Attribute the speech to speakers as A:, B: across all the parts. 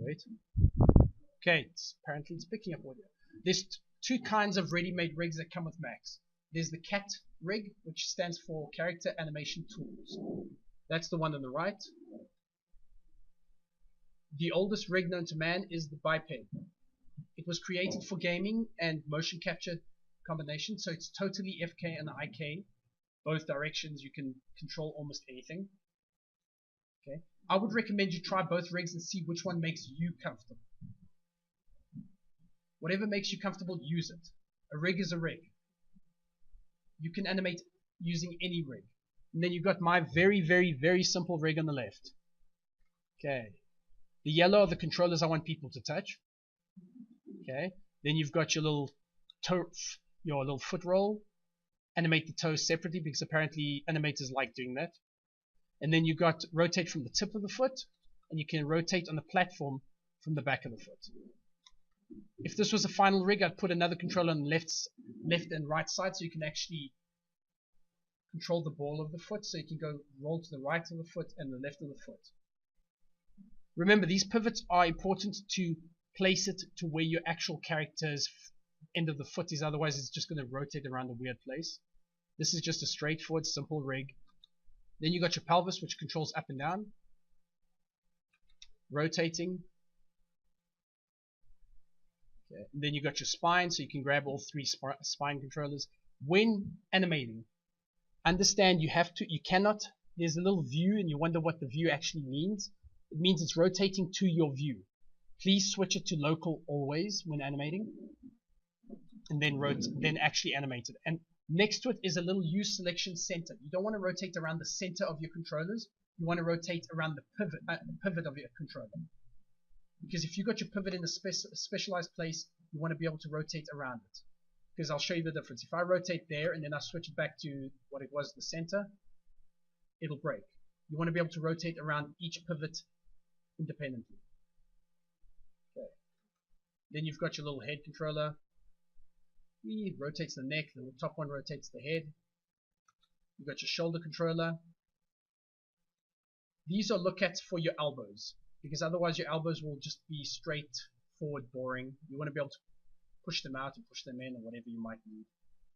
A: wait. Okay, apparently it's picking up audio. There's two kinds of ready-made rigs that come with Max. There's the CAT rig, which stands for Character Animation Tools. That's the one on the right. The oldest rig known to man is the biped. It was created for gaming and motion capture combination, so it's totally FK and IK. Both directions, you can control almost anything. Okay, I would recommend you try both rigs and see which one makes you comfortable. Whatever makes you comfortable, use it. A rig is a rig. You can animate using any rig. And then you've got my very, very, very simple rig on the left. Okay. The yellow are the controllers I want people to touch. Okay. Then you've got your little toe, your little foot roll. Animate the toes separately because apparently animators like doing that. And then you've got rotate from the tip of the foot, and you can rotate on the platform from the back of the foot. If this was a final rig, I'd put another controller on the left and right side so you can actually control the ball of the foot, so you can go roll to the right of the foot and the left of the foot. Remember, these pivots are important to place it to where your actual character's end of the foot is, otherwise it's just going to rotate around a weird place. This is just a straightforward, simple rig. Then you got your pelvis, which controls up and down, rotating. Okay. And then you got your spine, so you can grab all three spine controllers. When animating, understand you cannot, there's a little view and you wonder what the view actually means. It means it's rotating to your view. Please switch it to local always when animating, and then actually animate it. And next to it is a little U selection center. You don't want to rotate around the center of your controllers. You want to rotate around the pivot of your controller. Because if you've got your pivot in a specialized place, you want to be able to rotate around it. Because I'll show you the difference. If I rotate there and then I switch it back to what it was, the center, it'll break. You want to be able to rotate around each pivot independently. Okay. Then you've got your little head controller. It rotates the neck. The top one rotates the head. You've got your shoulder controller. These are lookouts for your elbows, because otherwise your elbows will just be straight forward boring. You want to be able to push them out and push them in or whatever you might need.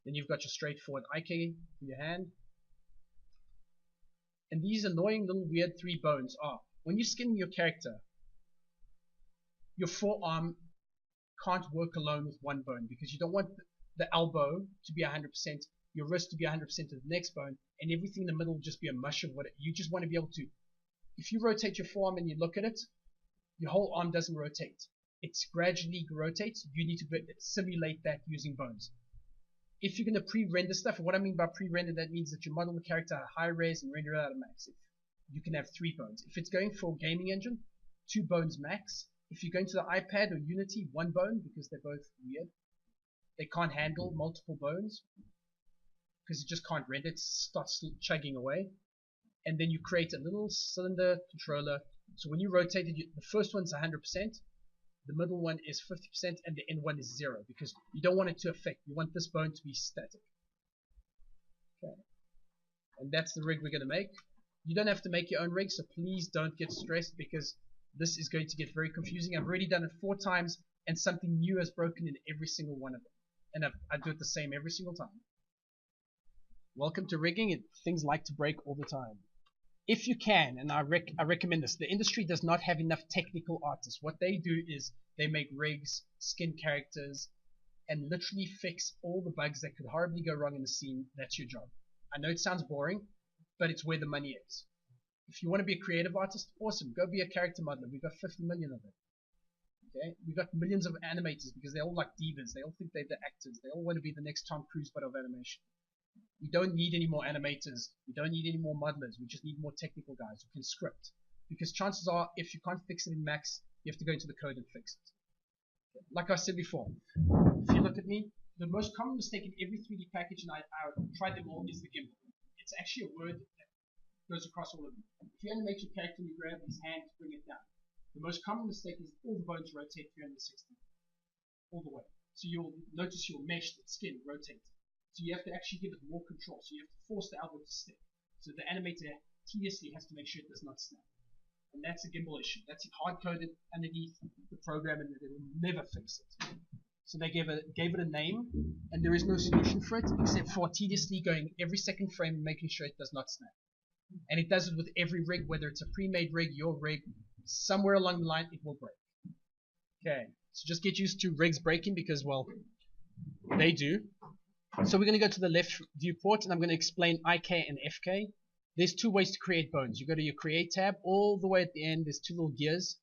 A: Then you've got your straightforward IK for your hand. And these annoying little weird three bones are, when you're skinning your character, your forearm can't work alone with one bone, because you don't want the elbow to be 100%, your wrist to be 100% of the next bone, and everything in the middle will just be a mush of what you just want to be able to. If you rotate your forearm and you look at it, your whole arm doesn't rotate. It gradually rotates. You need to simulate that using bones. If you're going to pre-render stuff, and what I mean by pre-render, that means that you model the character at high res and render it out of max. You can have 3 bones. If it's going for a gaming engine, 2 bones max. If you're going to the iPad or Unity, 1 bone, because they're both weird. They can't handle multiple bones because it just can't render. It starts chugging away. And then you create a little cylinder controller. So when you rotate it, the first one's 100%, the middle one is 50%, and the end one is 0, because you don't want it to affect. You want this bone to be static. Okay. And that's the rig we're going to make. You don't have to make your own rig, so please don't get stressed, because this is going to get very confusing. I've already done it 4 times, and something new has broken in every single one of them. And I do it the same every single time. Welcome to rigging. Things like to break all the time. If you can, and I recommend this, the industry does not have enough technical artists. What they do is they make rigs, skin characters, and literally fix all the bugs that could horribly go wrong in the scene. That's your job. I know it sounds boring, but it's where the money is. If you want to be a creative artist, awesome. Go be a character modeler. We've got 50 million of it. Okay? We've got millions of animators because they're all like divas. They all think they're the actors. They all want to be the next Tom Cruise, but of animation. We don't need any more animators. We don't need any more modelers. We just need more technical guys who can script. Because chances are, if you can't fix it in Max, you have to go into the code and fix it. Okay. Like I said before, if you look at me, the most common mistake in every 3D package, and I tried them all, is the gimbal. It's actually a word that goes across all of them. If you animate your character and you grab his hand to bring it down, the most common mistake is all the bones rotate 360 all the way. So you'll notice your mesh, the skin, rotate. So you have to actually give it more control. So you have to force the elbow to stick. So the animator tediously has to make sure it does not snap. And that's a gimbal issue. That's hard-coded underneath the program, and they will never fix it. So they gave it a name, and there is no solution for it except for tediously going every second frame and making sure it does not snap. And it does it with every rig, whether it's a pre-made rig, your rig, somewhere along the line it will break. Okay, so just get used to rigs breaking because, well, they do. So we're going to go to the left viewport, and I'm going to explain IK and FK. There's two ways to create bones. You go to your Create tab, all the way at the end, there's two little gears,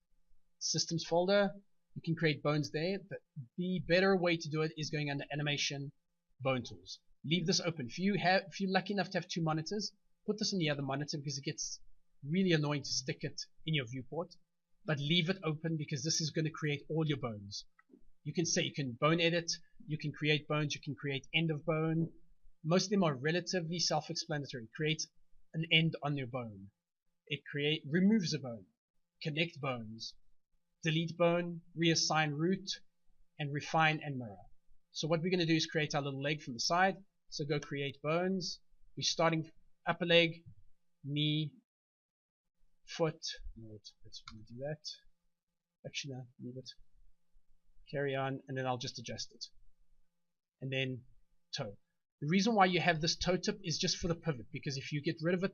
A: Systems folder. You can create bones there, but the better way to do it is going under Animation, Bone Tools. Leave this open. If you're lucky enough to have two monitors, put this on the other monitor because it gets really annoying to stick it in your viewport. But leave it open because this is going to create all your bones. You can say you can bone edit, you can create bones, you can create end of bone. Most of them are relatively self-explanatory. Create an end on your bone. It removes a bone. Connect bones. Delete bone, reassign root, and refine and mirror. So what we're going to do is create our little leg from the side. So go create bones. We're starting upper leg, knee, foot. Let's do that. Actually, no, leave it. Carry on, and then I'll just adjust it. And then toe. The reason why you have this toe tip is just for the pivot, because if you get rid of it,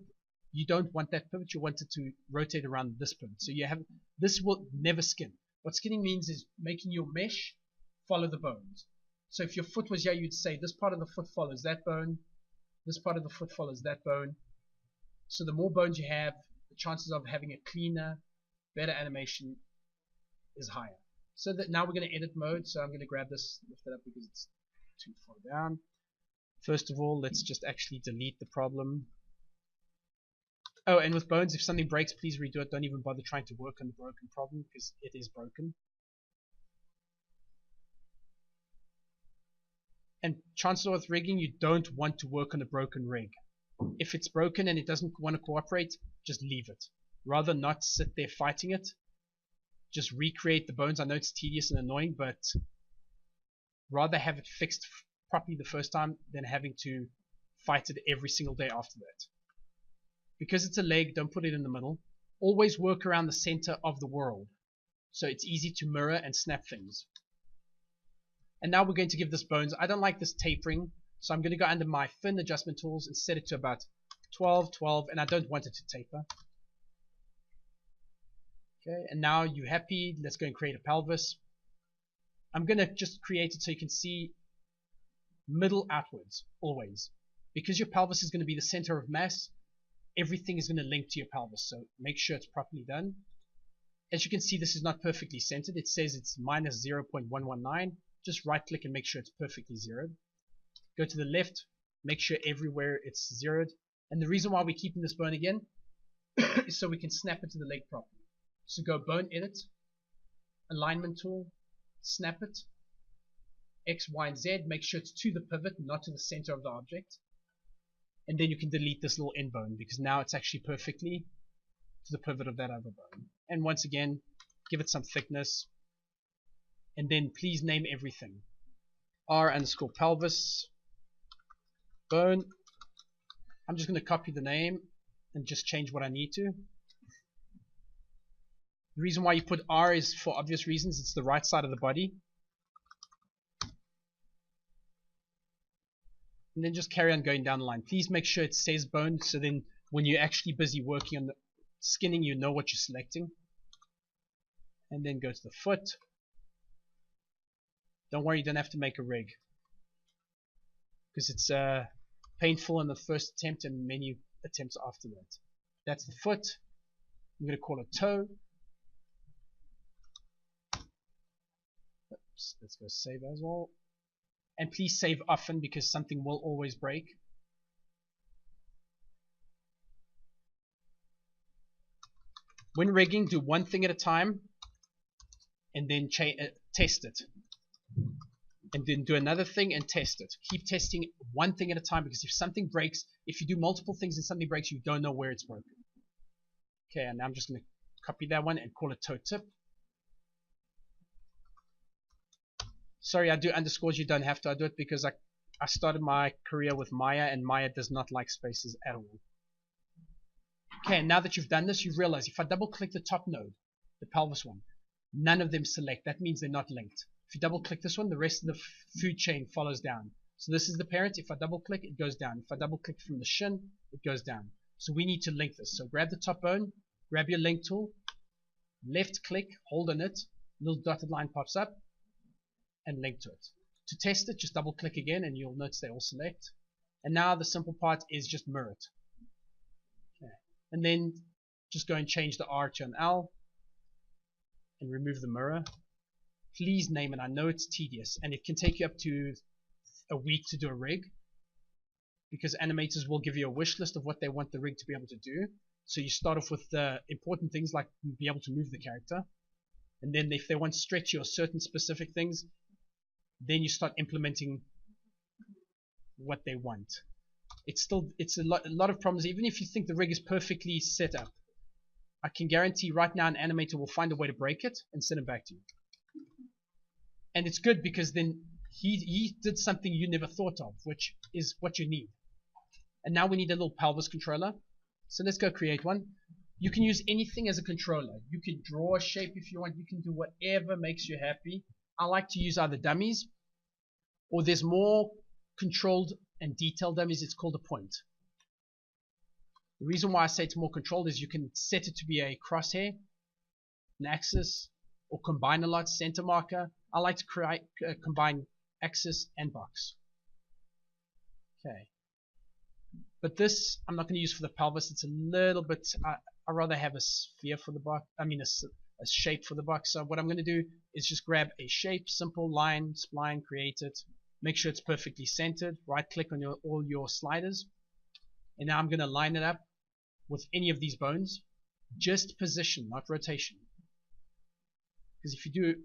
A: you don't want that pivot, you want it to rotate around this pivot. So you have, this will never skin. What skinning means is making your mesh follow the bones. So if your foot was here, you'd say this part of the foot follows that bone, this part of the foot follows that bone. So the more bones you have, the chances of having a cleaner, better animation is higher. So that now we're going to edit mode, so I'm going to grab this, lift it up because it's too far down. First of all, let's just actually delete the problem. Oh, and with bones, if something breaks, please redo it. Don't even bother trying to work on the broken problem because it is broken. And chances are with rigging, you don't want to work on a broken rig. If it's broken and it doesn't want to cooperate, just leave it. Rather not sit there fighting it. Just recreate the bones. I know it's tedious and annoying, but rather have it fixed properly the first time than having to fight it every single day after that. Because it's a leg, don't put it in the middle. Always work around the center of the world, so it's easy to mirror and snap things. And now we're going to give this bones. I don't like this tapering, so I'm going to go under my fin adjustment tools and set it to about 12, 12, and I don't want it to taper. Okay, and now you're happy. Let's go and create a pelvis. I'm going to just create it so you can see middle outwards, always. Because your pelvis is going to be the center of mass, everything is going to link to your pelvis, so make sure it's properly done. As you can see, this is not perfectly centered. It says it's minus 0.119. Just right click and make sure it's perfectly zeroed. Go to the left, make sure everywhere it's zeroed. And the reason why we're keeping this bone again is so we can snap it to the leg properly. So go bone edit, alignment tool, snap it, X, Y, and Z, make sure it's to the pivot, not to the center of the object. And then you can delete this little end bone because now it's actually perfectly to the pivot of that other bone. And once again, give it some thickness. And then please name everything. R_pelvis bone. I'm just going to copy the name and just change what I need to. The reason why you put R is for obvious reasons. It's the right side of the body. And then just carry on going down the line. Please make sure it says bone, so then when you're actually busy working on the skinning, you know what you're selecting. And then go to the foot. Don't worry, you don't have to make a rig, because it's painful in the first attempt and many attempts after that. That's the foot. I'm going to call it toe. Oops, let's go save as well. And please save often because something will always break. When rigging, do one thing at a time and then test it. And then do another thing and test it. Keep testing one thing at a time, because if something breaks, if you do multiple things and something breaks, you don't know where it's broken. Okay, and now I'm just going to copy that one and call it toe tip. Sorry, I do underscores. You don't have to. I do it because I started my career with Maya, and Maya does not like spaces at all. Okay, and now that you've done this, you realize if I double click the top node, the pelvis one, none of them select. That means they're not linked. If you double click this one, the rest of the food chain follows down. So this is the parent. If I double click, it goes down. If I double click from the shin, it goes down. So we need to link this. So grab the top bone, grab your link tool, left click, hold on it, little dotted line pops up, and link to it. To test it, just double click again and you'll notice they all select. And now the simple part is just mirror it. Okay. And then just go and change the R to an L and remove the mirror. Please name it. I know it's tedious and it can take you up to a week to do a rig, because animators will give you a wish list of what they want the rig to be able to do. So you start off with the important things like be able to move the character, and then if they want stretchy or certain specific things, then you start implementing what they want. It's a lot of problems. Even if you think the rig is perfectly set up, I can guarantee right now an animator will find a way to break it and send it back to you. And it's good because then he did something you never thought of, which is what you need. And now we need a little pelvis controller. So let's go create one. You can use anything as a controller. You can draw a shape if you want. You can do whatever makes you happy. I like to use either dummies, or there's more controlled and detailed dummies. It's called a point. The reason why I say it's more controlled is you can set it to be a crosshair, an axis, or combine a lot, center marker. I like to combine axis and box. Okay. But this I'm not going to use for the pelvis. It's a little bit, I'd rather have a sphere for the box, a shape for the box. So what I'm going to do is just grab a shape, simple line, spline, create it, make sure it's perfectly centered, right click on all your sliders, and now I'm going to line it up with any of these bones. Just position, not rotation. Because if you do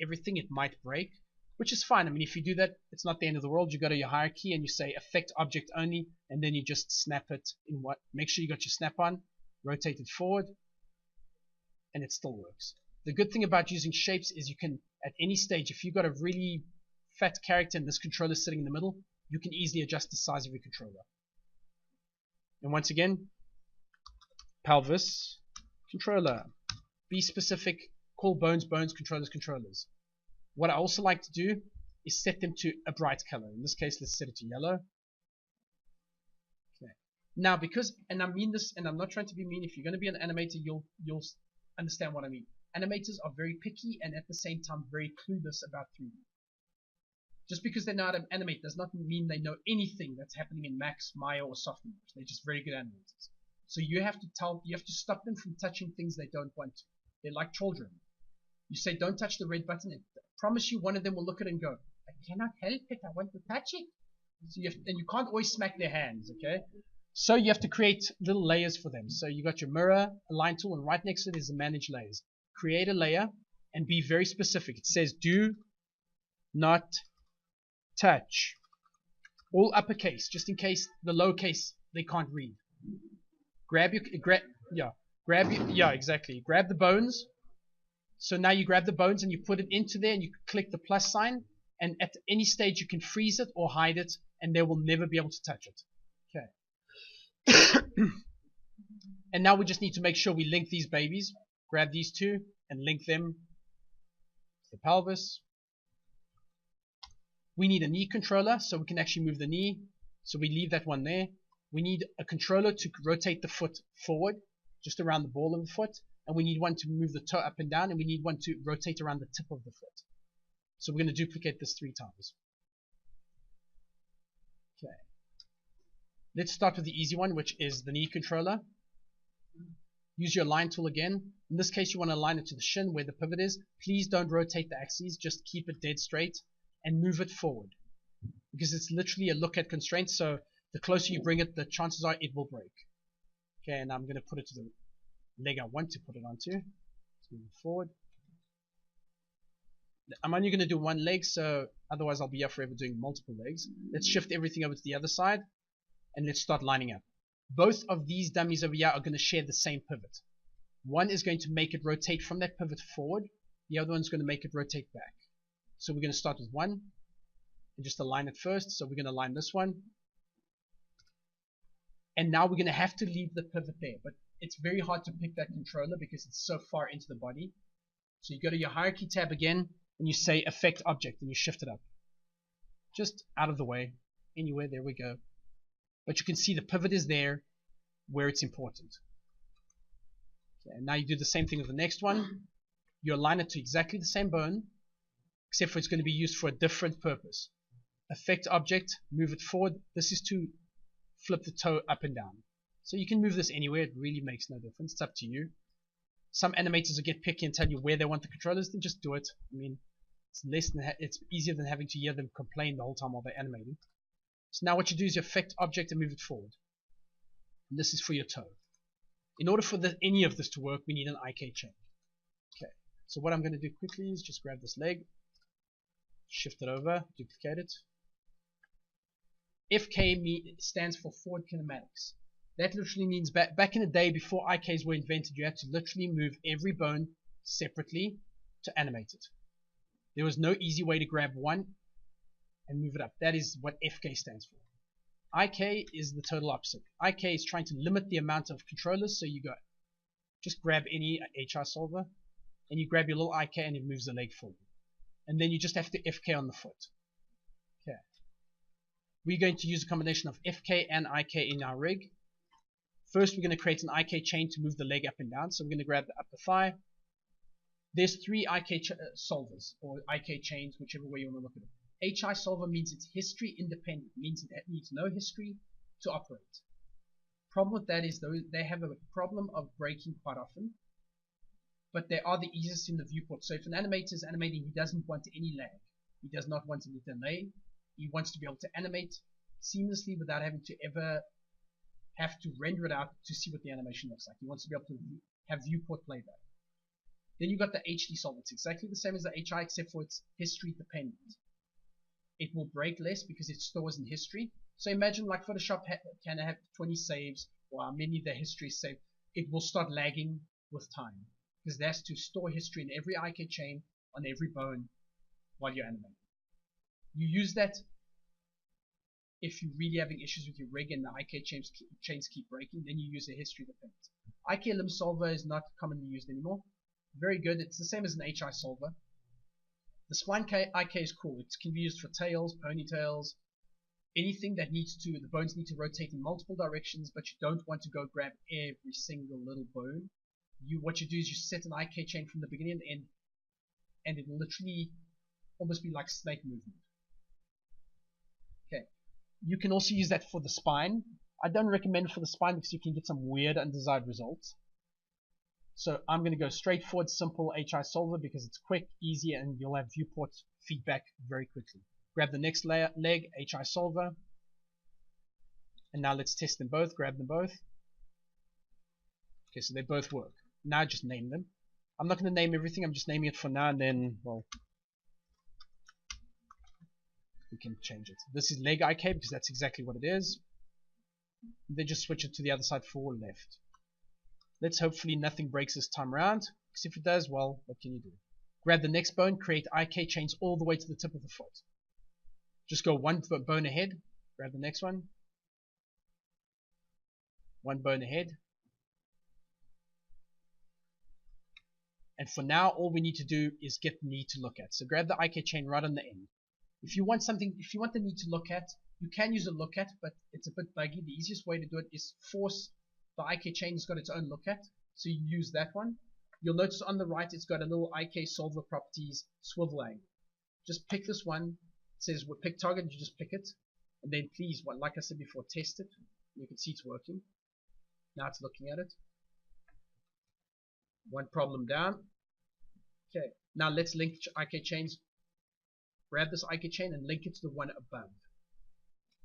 A: everything, it might break, which is fine. I mean, if you do that, it's not the end of the world. You go to your hierarchy and you say affect object only, and then you just snap it in what. Make sure you got your snap on, rotate it forward, and it still works. The good thing about using shapes is you can, at any stage, if you've got a really fat character and this controller is sitting in the middle, you can easily adjust the size of your controller. And once again, pelvis controller. Be specific. Call bones bones, controllers controllers. What I also like to do is set them to a bright color. In this case, let's set it to yellow. Okay. Now, because, and I mean this, and I'm not trying to be mean, if you're going to be an animator, you'll understand what I mean. Animators are very picky and at the same time very clueless about 3D. Just because they know how to animate does not mean they know anything that's happening in Max, Maya, or Softimage. They're just very good animators. So you have to stop them from touching things they don't want to. They're like children. You say, don't touch the red button. And I promise you, one of them will look at it and go, I cannot help it. I want to touch it. So and you can't always smack their hands, okay? So you have to create little layers for them. So you got your mirror, align tool, and right next to it is the manage layers. Create a layer and be very specific. It says, do not touch. All uppercase, just in case the lowercase they can't read. Grab the bones. So now you grab the bones and you put it into there and you click the plus sign, and at any stage you can freeze it or hide it and they will never be able to touch it. Okay. And now we just need to make sure we link these babies. Grab these two and link them to the pelvis. We need a knee controller so we can actually move the knee. So we leave that one there. We need a controller to rotate the foot forward, just around the ball of the foot. And we need one to move the toe up and down, and we need one to rotate around the tip of the foot. So we're going to duplicate this 3 times. Okay. Let's start with the easy one, which is the knee controller. Use your align tool again. In this case, you want to align it to the shin where the pivot is. Please don't rotate the axes, just keep it dead straight and move it forward. Because it's literally a look at constraint, so the closer you bring it, the chances are it will break. Okay, and I'm going to put it to the leg I want to put it onto. Let's move it forward. I'm only going to do one leg, so otherwise I'll be here forever doing multiple legs. Let's shift everything over to the other side, and let's start lining up. Both of these dummies over here are going to share the same pivot. One is going to make it rotate from that pivot forward. The other one's going to make it rotate back. So we're going to start with one, and just align it first. So we're going to align this one. And now we're going to have to leave the pivot there. But it's very hard to pick that controller because it's so far into the body. So you go to your hierarchy tab again, and you say affect object, and you shift it up. Just out of the way. Anywhere, there we go. But you can see the pivot is there where it's important. Okay, and now you do the same thing with the next one. You align it to exactly the same bone, except for it's going to be used for a different purpose. Affect object, move it forward. This is to flip the toe up and down. So you can move this anywhere, it really makes no difference, it's up to you. Some animators will get picky and tell you where they want the controllers, then just do it. I mean, it's easier than having to hear them complain the whole time while they're animating. So now what you do is you affect object and move it forward. And this is for your toe. In order for any of this to work, we need an IK chain. Okay, so what I'm going to do quickly is just grab this leg, shift it over, duplicate it. FK stands for forward kinematics. That literally means back in the day before IKs were invented, you had to literally move every bone separately to animate it. There was no easy way to grab one and move it up. That is what FK stands for. IK is the total opposite. IK is trying to limit the amount of controllers, so you go, just grab any HI solver, and you grab your little IK and it moves the leg forward. And then you just have to FK on the foot. Okay. We're going to use a combination of FK and IK in our rig. First, we're going to create an IK chain to move the leg up and down. So we're going to grab the upper thigh. There's 3 IK solvers, or IK chains, whichever way you want to look at it. HI solver means it's history independent, means it needs no history to operate. Problem with that is they have a problem of breaking quite often, but they are the easiest in the viewport. So if an animator is animating, he doesn't want any lag. He does not want any delay. He wants to be able to animate seamlessly without having to ever have to render it out to see what the animation looks like. He wants to be able to have viewport playback. Then you've got the HD solver. It's exactly the same as the HI except for it's history dependent. It will break less because it stores in history. So imagine like Photoshop can have 20 saves, or how many of the history is saved. It will start lagging with time because it has to store history in every IK chain on every bone while you're animating. You use that if you're really having issues with your rig and the IK chains keep breaking, then you use a history dependent. IK limb solver is not commonly used anymore. Very good. It's the same as an HI solver. The spline IK is cool. It can be used for tails, ponytails, anything that the bones need to rotate in multiple directions, but you don't want to go grab every single little bone. What you do is you set an IK chain from the beginning and end, and it will literally almost be like snake movement. Okay. You can also use that for the spine. I don't recommend it for the spine because you can get some weird undesired results. So I'm going to go straightforward, simple HI solver because it's quick, easy, and you'll have viewport feedback very quickly. Grab the next leg, HI solver. And now let's test them both, grab them both. Okay, so they both work. Now just name them. I'm not going to name everything, I'm just naming it for now, and then, well, we can change it. This is leg IK because that's exactly what it is. Then just switch it to the other side, forward, left. Let's hopefully nothing breaks this time around, because if it does, well, what can you do? Grab the next bone, create IK chains all the way to the tip of the foot. Just go one bone ahead, grab the next one. One bone ahead. And for now, all we need to do is get the knee to look at. So grab the IK chain right on the end. If you want the knee to look at, you can use a look at, but it's a bit buggy. The easiest way to do it is force the IK chain has got its own look at, so you use that one. You'll notice on the right it's got a little IK solver properties swivel angle. Just pick this one. It says we'll pick target, you just pick it, and then please, like I said before, test it. You can see it's working. Now it's looking at it. One problem down. Okay, now let's link IK chains. Grab this IK chain and link it to the one above.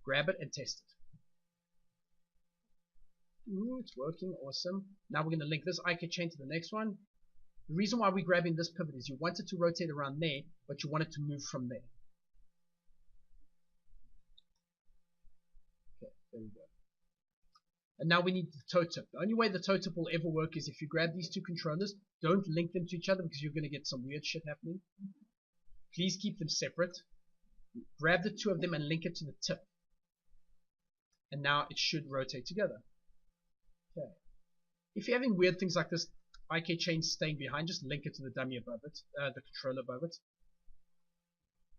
A: Grab it and test it. Ooh, it's working, awesome. Now we're going to link this IK chain to the next one. The reason why we're grabbing this pivot is you want it to rotate around there, but you want it to move from there. Okay, there we go. And now we need the toe tip. The only way the toe tip will ever work is if you grab these two controllers, don't link them to each other because you're going to get some weird shit happening. Please keep them separate. Grab the two of them and link it to the tip. And now it should rotate together. Okay. If you're having weird things like this, IK chain staying behind, just link it to the dummy above it, the controller above it.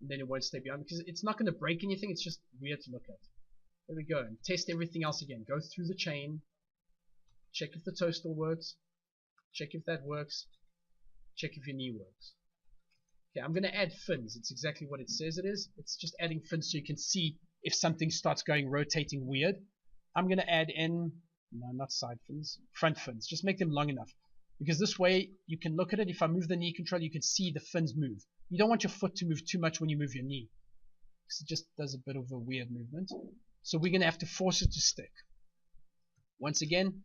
A: And then it won't stay behind because it's not going to break anything, it's just weird to look at. There we go. And test everything else again. Go through the chain. Check if the toe still works. Check if that works. Check if your knee works. Okay, I'm going to add fins. It's exactly what it says it is. It's just adding fins so you can see if something starts going rotating weird. I'm going to add in, no, not side fins, front fins. Just make them long enough. Because this way you can look at it. If I move the knee control, you can see the fins move. You don't want your foot to move too much when you move your knee, because it just does a bit of a weird movement. So we're going to have to force it to stick. Once again,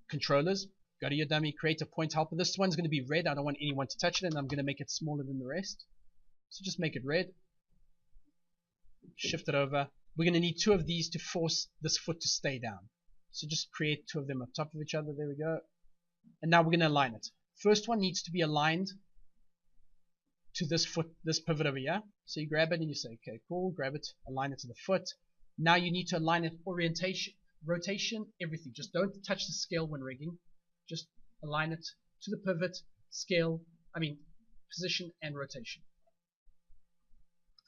A: controllers, go to your dummy, create a point helper. This one's going to be red. I don't want anyone to touch it, and I'm going to make it smaller than the rest. So just make it red. Shift it over. We're going to need 2 of these to force this foot to stay down. So just create 2 of them on top of each other. There we go. And now we're going to align it. First one needs to be aligned to this foot, this pivot over here. So you grab it and you say, okay, cool, grab it, align it to the foot. Now you need to align it orientation, rotation, everything. Just don't touch the scale when rigging. Just align it to the pivot, scale, position and rotation.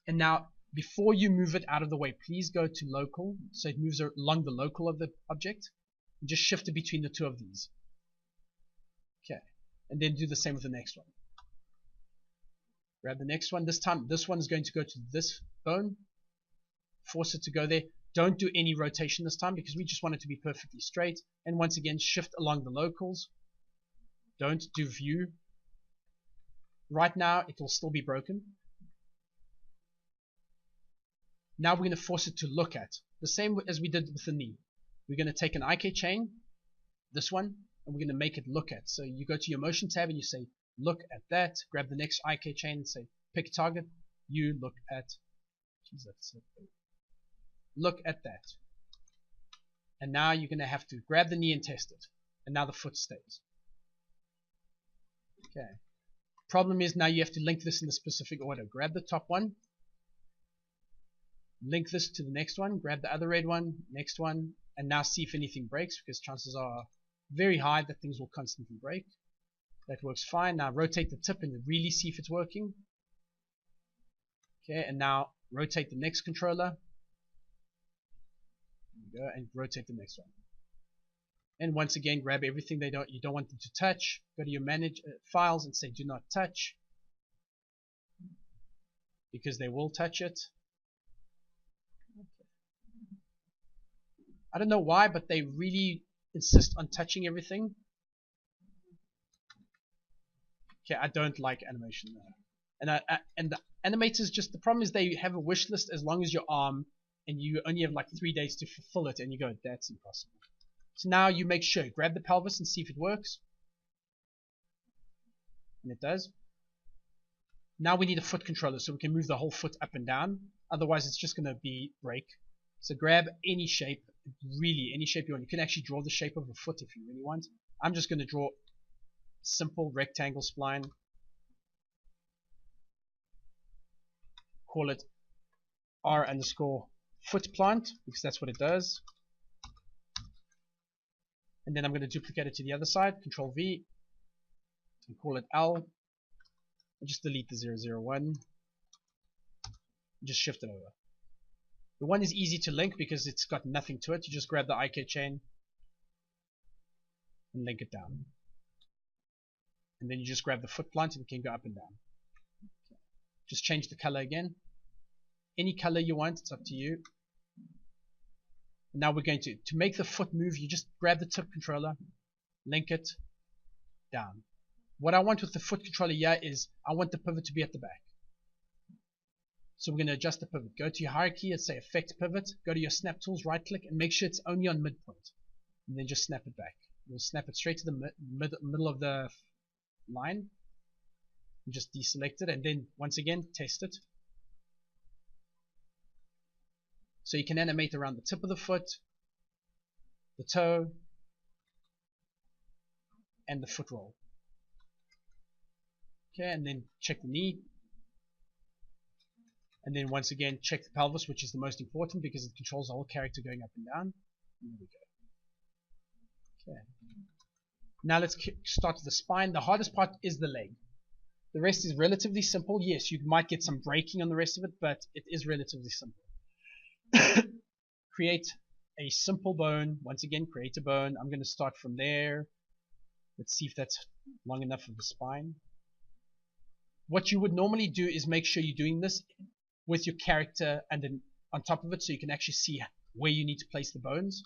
A: And now, before you move it out of the way, please go to local, so it moves along the local of the object. And just shift it between the 2 of these. Okay, and then do the same with the next one. Grab the next one. This time, this one is going to go to this bone. Force it to go there. Don't do any rotation this time because we just want it to be perfectly straight. And once again, shift along the locals. Don't do view. Right now, it will still be broken. Now we're going to force it to look at. The same as we did with the knee. We're going to take an IK chain, this one, and we're going to make it look at. So you go to your motion tab and you say, look at that. Grab the next IK chain and say, pick a target. You look at, look at that. And now you're going to have to grab the knee and test it. And now the foot stays. Okay. Problem is now you have to link this in the specific order. Grab the top one. Link this to the next one. Grab the other red one. Next one. And now see if anything breaks, because chances are very high that things will constantly break. That works fine. Now rotate the tip and really see if it's working. Okay, and now rotate the next controller. There you go, and rotate the next one. And once again, grab everything you don't want them to touch. Go to your manage files and say do not touch, because they will touch it. I don't know why, but they really insist on touching everything. Okay, I don't like animation there. And the animators, just the problem is they have a wish list as long as your arm, and you only have like 3 days to fulfill it, and you go, that's impossible. So now you make sure, grab the pelvis and see if it works. And it does. Now we need a foot controller so we can move the whole foot up and down. Otherwise it's just going to break. So grab any shape, really any shape you want. You can actually draw the shape of a foot if you really want. I'm just going to draw simple rectangle spline. Call it R underscore foot plant because that's what it does. And then I'm going to duplicate it to the other side. Control V. And call it L. And just delete the 001. And just shift it over. The one is easy to link because it's got nothing to it. You just grab the IK chain and link it down. And then you just grab the foot plant and it can go up and down. Okay. Just change the color again. Any color you want, it's up to you. Now we're going to make the foot move, you just grab the tip controller, link it down. What I want with the foot controller here is I want the pivot to be at the back. So we're going to adjust the pivot. Go to your hierarchy and say Effect Pivot. Go to your Snap Tools, right click, and make sure it's only on midpoint. And then just snap it back. You'll snap it straight to the middle of the line. And just deselect it, and then once again test it. So you can animate around the tip of the foot, the toe, and the foot roll. Okay, and then check the knee. And then once again, check the pelvis, which is the most important because it controls the whole character going up and down. There we go. Okay. Now let's start with the spine. The hardest part is the leg. The rest is relatively simple. Yes, you might get some braking on the rest of it, but it is relatively simple. Create a simple bone. Once again, create a bone. I'm going to start from there. Let's see if that's long enough of the spine. What you would normally do is make sure you're doing this with your character and then on top of it so you can actually see where you need to place the bones.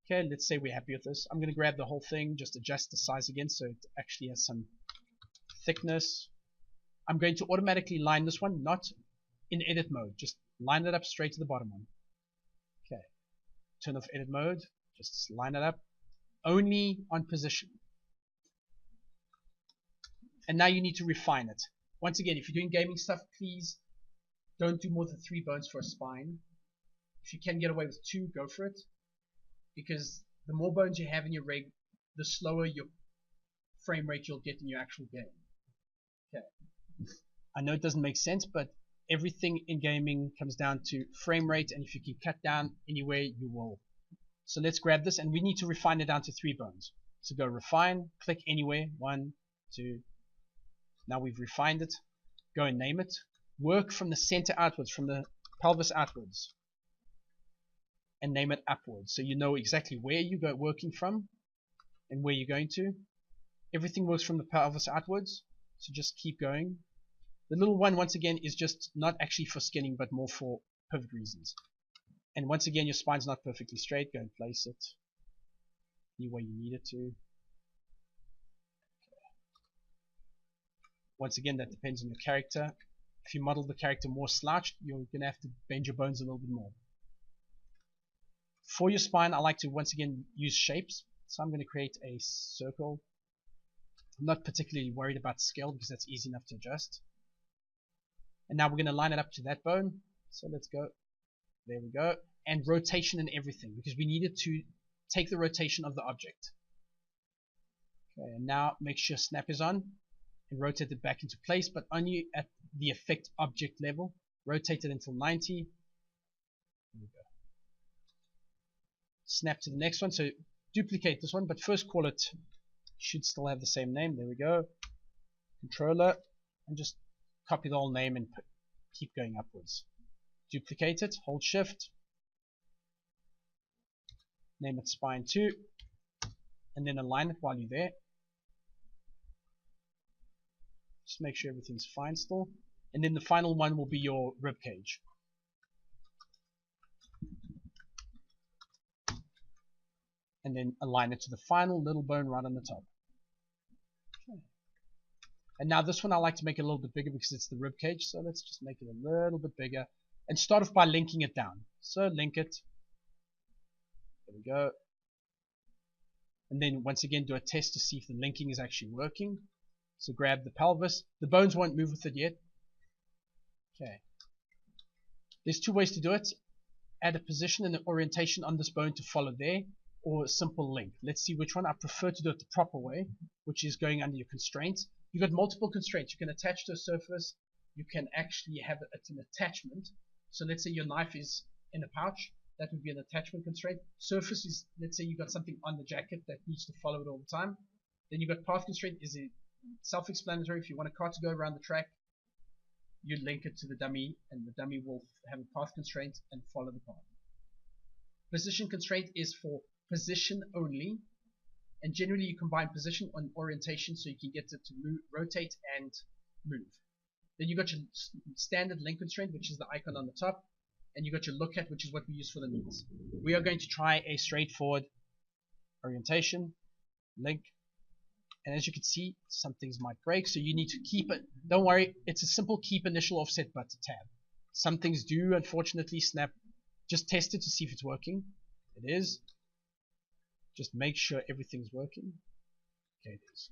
A: Okay, let's say we're happy with this. I'm going to grab the whole thing, just adjust the size again so it actually has some thickness. I'm going to automatically line this one, not in edit mode. Just line it up straight to the bottom one. Okay, turn off edit mode. Just line it up. Only on position. And now you need to refine it. Once again, if you're doing gaming stuff, please don't do more than 3 bones for a spine. If you can get away with 2, go for it. Because the more bones you have in your rig, the slower your frame rate you'll get in your actual game. Okay. I know it doesn't make sense, but everything in gaming comes down to frame rate, and if you can cut down anywhere, you will. So let's grab this, and we need to refine it down to 3 bones. So go refine, click anywhere, 1, 2. Now we've refined it. Go and name it. Work from the center outwards, from the pelvis outwards, and name it upwards, so you know exactly where you go working from and where you're going to. Everything works from the pelvis outwards, so just keep going. The little one, once again, is just not actually for skinning, but more for pivot reasons. And once again, your spine's not perfectly straight. Go and place it any way you need it to. Okay. Once again, that depends on your character. If you model the character more slouched, you're going to have to bend your bones a little bit more. For your spine, I like to once again use shapes. So I'm going to create a circle. I'm not particularly worried about scale because that's easy enough to adjust. And now we're going to line it up to that bone. So let's go. There we go. And rotation and everything, because we needed to take the rotation of the object. Okay, and now make sure snap is on and rotate it back into place, but only at the effect object level. Rotate it until 90. There we go. Snap to the next one. So duplicate this one, but first call it, should still have the same name. There we go. Controller, and just copy the whole name and keep going upwards. Duplicate it, hold shift, name it spine 2, and then align it while you're there. Just make sure everything's fine still. And then the final one will be your rib cage. And then align it to the final little bone right on the top. Okay. And now this one I like to make it a little bit bigger because it's the rib cage, so let's just make it a little bit bigger. And start off by linking it down. So link it. There we go. And then once again do a test to see if the linking is actually working. So grab the pelvis. The bones won't move with it yet. Okay. There's 2 ways to do it. Add a position and an orientation on this bone to follow there, or a simple link. Let's see which one. I prefer to do it the proper way, which is going under your constraints. You've got multiple constraints. You can attach to a surface. You can actually have it an attachment. So let's say your knife is in a pouch. That would be an attachment constraint. Surface is, let's say you got something on the jacket that needs to follow it all the time. Then you've got path constraint, is it self-explanatory. If you want a car to go around the track, you link it to the dummy, and the dummy will have a path constraint and follow the path. Position constraint is for position only, and generally you combine position and orientation so you can get it to move, rotate and move. Then you got your standard link constraint, which is the icon on the top, and you got your look at, which is what we use for the knees. We are going to try a straightforward orientation, link, and as you can see, some things might break, so you need to keep it. Don't worry, it's a simple keep initial offset but tab. Some things do unfortunately snap. Just test it to see if it's working. It is. Just make sure everything's working. Okay, it is.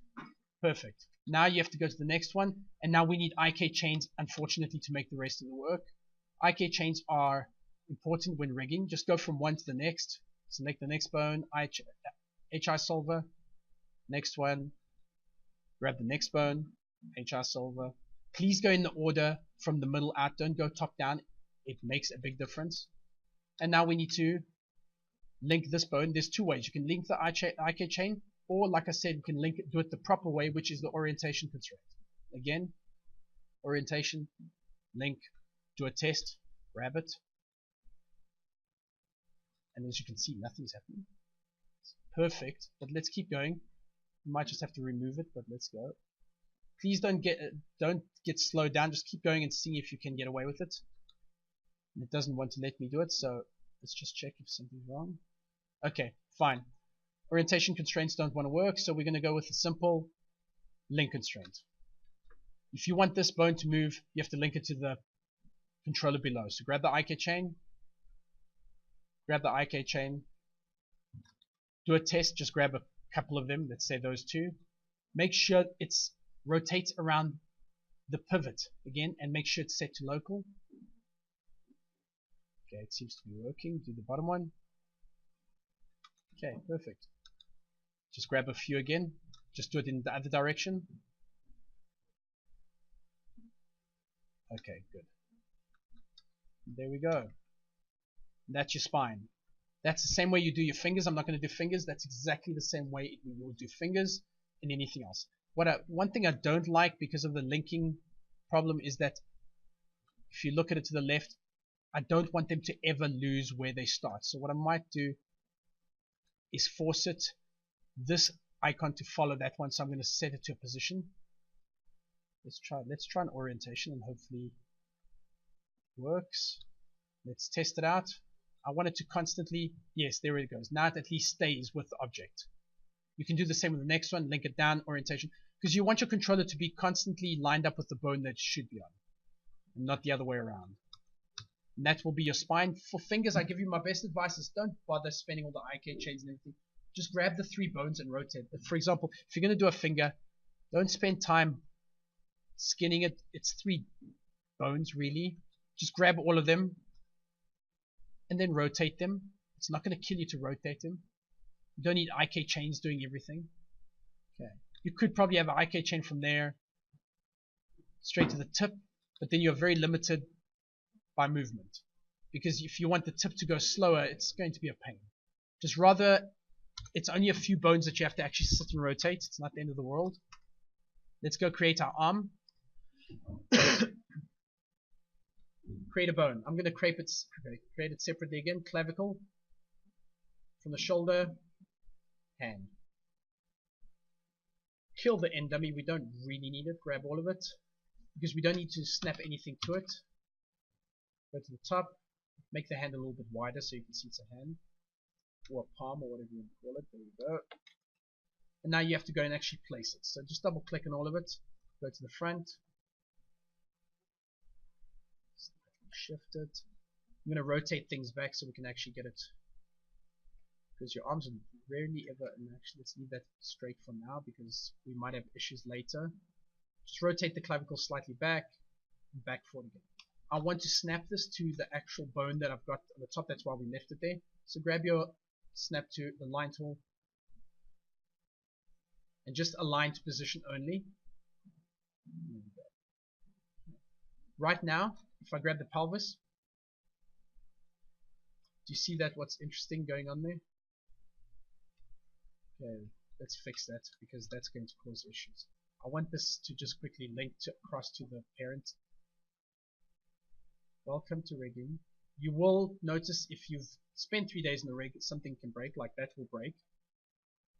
A: Perfect. Now you have to go to the next one, and now we need IK chains, unfortunately, to make the rest of the work. IK chains are important when rigging. Just go from one to the next. Select the next bone, HI solver, next one, grab the next bone, HI solver, Please go in the order from the middle out. Don't go top down. It makes a big difference. And now we need to link this bone. There's two ways. You can link the IK chain, or like I said, you can link it, do it the proper way, which is the orientation constraint. Again, orientation, link, do a test, grab it. And as you can see, nothing's happening. It's perfect, but let's keep going. You might just have to remove it, but let's go. Please don't get slowed down. Just keep going and see if you can get away with it. And it doesn't want to let me do it, so let's just check if something's wrong. Okay, fine. Orientation constraints don't want to work, so we're going to go with a simple link constraint. If you want this bone to move, you have to link it to the controller below. So grab the IK chain, do a test, just grab a couple of them, let's say those two. Make sure it rotates around the pivot again, and make sure it's set to local. Okay, it seems to be working. Do the bottom one. Okay, perfect. Just grab a few again. Just do it in the other direction. Okay, good. There we go. That's your spine. That's the same way you do your fingers. I'm not going to do fingers. That's exactly the same way we will do fingers and anything else. One thing I don't like because of the linking problem is that if you look at it to the left, I don't want them to ever lose where they start. So what I might do is force this icon to follow that one. So I'm going to set it to a position. Let's try an orientation and hopefully it works. Let's test it out. I want it to constantly, yes, there it goes. Now it at least stays with the object. You can do the same with the next one, link it down, orientation, because you want your controller to be constantly lined up with the bone that it should be on, and not the other way around. And that will be your spine. For fingers, I give you my best advice is don't bother spending all the IK chains and everything. Just grab the 3 bones and rotate. For example, if you're going to do a finger, don't spend time skinning it. It's 3 bones really. Just grab all of them and then rotate them. It's not going to kill you to rotate them. You don't need IK chains doing everything. Okay. You could probably have an IK chain from there straight to the tip, but then you're very limited by movement. Because if you want the tip to go slower, it's going to be a pain. Just rather, it's only a few bones that you have to actually sit and rotate. It's not the end of the world. Let's go create our arm. Create a bone. I'm going to create it separately again. Clavicle. From the shoulder. Hand. Kill the end dummy. We don't really need it. Grab all of it. Because we don't need to snap anything to it. Go to the top. Make the hand a little bit wider so you can see it's a hand. Or a palm or whatever you want to call it. There we go. And now you have to go and actually place it. So just double click on all of it. Go to the front. Shift it. I'm going to rotate things back so we can actually get it. Because your arms are rarely ever, and actually let's leave that straight for now because we might have issues later. Just rotate the clavicle slightly back and back forward again. I want to snap this to the actual bone that I've got on the top. That's why we left it there. So grab your snap to the line tool and just align to position only. Right now, if I grab the pelvis, do you see that what's interesting going on there? Okay, let's fix that because that's going to cause issues. I want this to just quickly link across to the parent. Welcome to rigging. You will notice if you've spent 3 days in the rig, something can break, like that will break.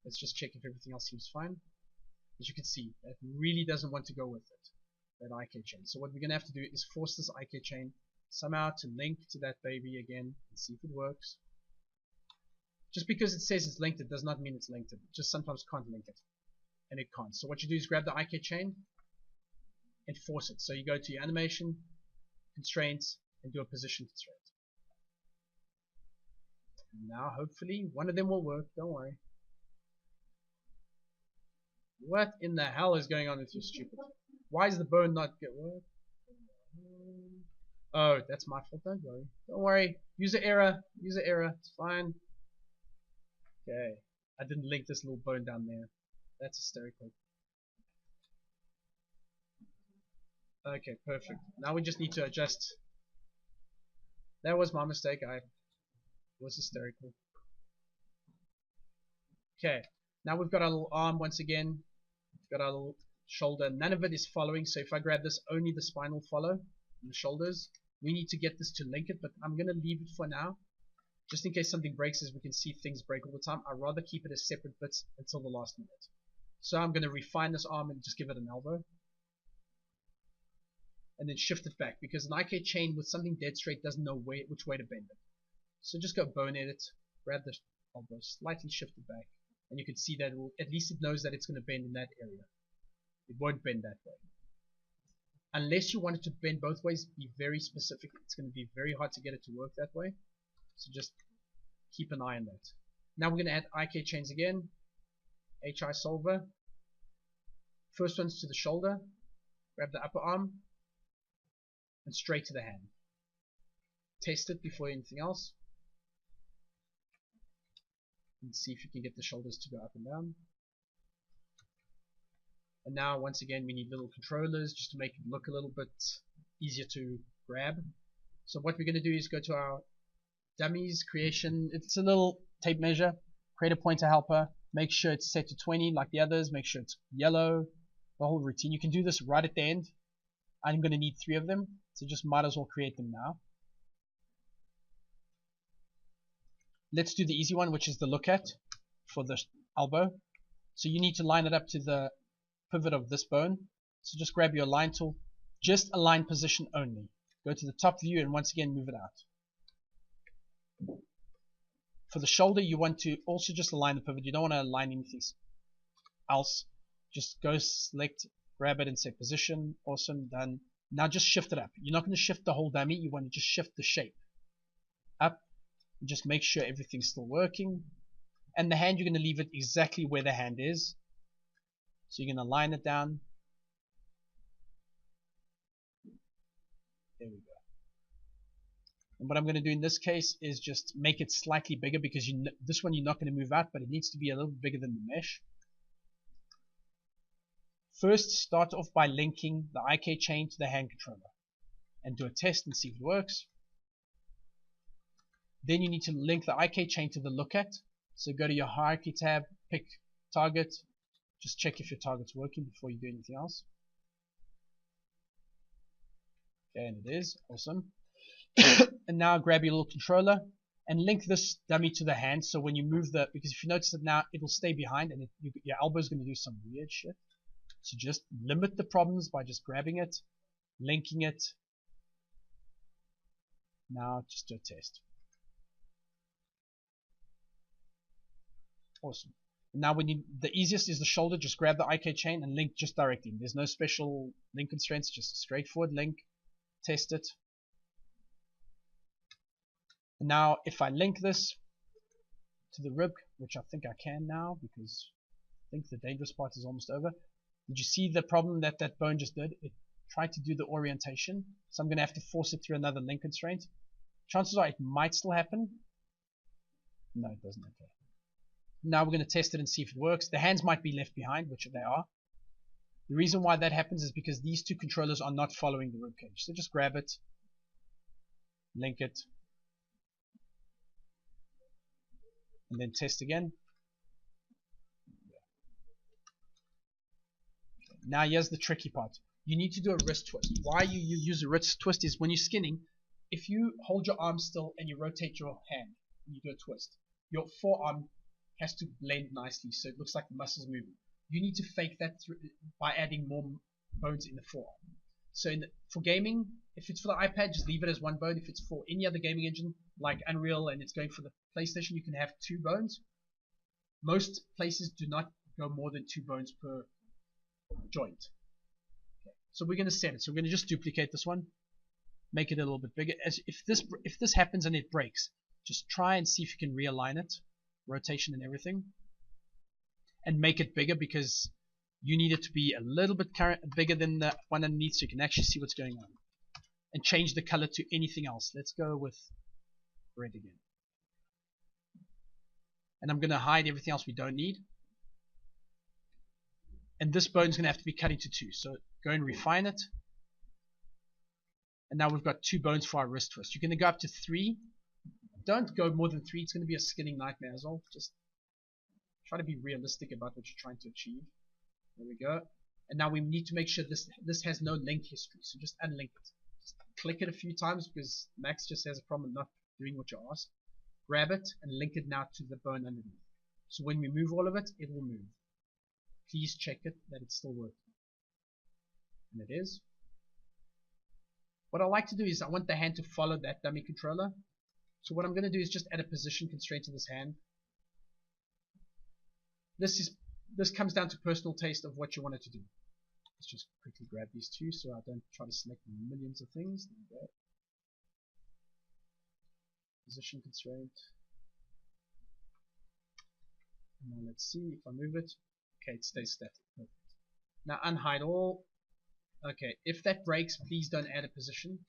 A: Let's just check if everything else seems fine. As you can see, that really doesn't want to go with it, that IK chain. So what we're going to have to do is force this IK chain somehow to link to that baby again and see if it works. Just because it says it's linked, it does not mean it's linked. It just sometimes can't link it. And it can't. So what you do is grab the IK chain and force it. So you go to your animation, constraints, and do a position constraint. And now hopefully one of them will work, don't worry. What in the hell is going on with you, stupid? Why is the bone not get work? Oh, that's my fault, don't worry. Don't worry. User error. User error. It's fine. Okay. I didn't link this little bone down there. That's hysterical. Okay, perfect. Now we just need to adjust. That was my mistake. I was hysterical. Okay, now we've got our little arm once again. We've got our little shoulder. None of it is following, so if I grab this, only the spine will follow, and the shoulders. We need to get this to link it, but I'm going to leave it for now. Just in case something breaks, as we can see things break all the time. I'd rather keep it as separate bits until the last minute. So I'm going to refine this arm and just give it an elbow. And then shift it back, because an IK chain with something dead straight doesn't know which way to bend it. So just go bone edit, grab the elbow, slightly shift it back, and you can see that at least it knows that it's going to bend in that area. It won't bend that way. Unless you want it to bend both ways, be very specific. It's going to be very hard to get it to work that way. So just keep an eye on that. Now we're going to add IK chains again. HI solver. First one's to the shoulder. Grab the upper arm. And straight to the hand. Test it before anything else. And see if you can get the shoulders to go up and down. And now once again we need little controllers just to make it look a little bit easier to grab. So what we're going to do is go to our dummies creation. It's a little tape measure. Create a pointer helper. Make sure it's set to 20 like the others. Make sure it's yellow. The whole routine. You can do this right at the end. I'm going to need 3 of them. So just might as well create them now. Let's do the easy one, which is the look at for the elbow. So you need to line it up to the pivot of this bone. So just grab your align tool. Just align position only. Go to the top view and once again move it out. For the shoulder, you want to also just align the pivot. You don't want to align anything else. Just go select, grab it and say position. Awesome, done. Now just shift it up. You're not going to shift the whole dummy. You want to just shift the shape up. And just make sure everything's still working. And the hand, you're going to leave it exactly where the hand is. So you're going to line it down. There we go. And what I'm going to do in this case is just make it slightly bigger, because this one you're not going to move out, but it needs to be a little bigger than the mesh. First, start off by linking the IK chain to the hand controller and do a test and see if it works. Then you need to link the IK chain to the look at. So go to your hierarchy tab, pick target, just check if your target's working before you do anything else. Okay, and it is. Awesome. And now grab your little controller and link this dummy to the hand, so when you move because if you notice that now it will stay behind and your elbow is going to do some weird shit. So just limit the problems by just grabbing it, linking it. Now just do a test. Awesome. Now the easiest is the shoulder. Just grab the IK chain and link just directly. There's no special link constraints, just a straightforward link. Test it. And now if I link this to the rib, which I think I can now because I think the dangerous part is almost over. Did you see the problem that bone just did? It tried to do the orientation, so I'm going to have to force it through another link constraint. Chances are it might still happen. No, it doesn't. Okay. Now we're going to test it and see if it works. The hands might be left behind, which they are. The reason why that happens is because these two controllers are not following the rib cage. So just grab it, link it, and then test again. Now here's the tricky part. You need to do a wrist twist. Why you use a wrist twist is when you're skinning, if you hold your arm still and you rotate your hand and you do a twist, your forearm has to blend nicely so it looks like the muscles moving. You need to fake that by adding more bones in the forearm. So for gaming, if it's for the iPad, just leave it as one bone. If it's for any other gaming engine like Unreal and it's going for the PlayStation, you can have 2 bones. Most places do not go more than 2 bones per joint. Okay. So we're going to set it. So we're going to just duplicate this one, make it a little bit bigger. If this happens and it breaks, just try and see if you can realign it, rotation and everything, and make it bigger, because you need it to be a little bit bigger than the one underneath so you can actually see what's going on. And change the color to anything else. Let's go with red again. And I'm going to hide everything else we don't need. And this bone is going to have to be cut into 2. So go and refine it. And now we've got 2 bones for our wrist twist. You're going to go up to 3. Don't go more than 3. It's going to be a skinning nightmare as well. Just try to be realistic about what you're trying to achieve. There we go. And now we need to make sure this has no link history. So just unlink it. Just click it a few times because Max just has a problem not doing what you asked. Grab it and link it now to the bone underneath. So when we move all of it, it will move. Please check it that it's still working. And it is. What I like to do is I want the hand to follow that dummy controller. So what I'm going to do is just add a position constraint to this hand. This comes down to personal taste of what you want it to do. Let's just quickly grab these 2 so I don't try to select millions of things. There we go. Position constraint. Now let's see if I move it. Okay, it stays static. Perfect. Now unhide all. Okay, if that breaks, please don't add a position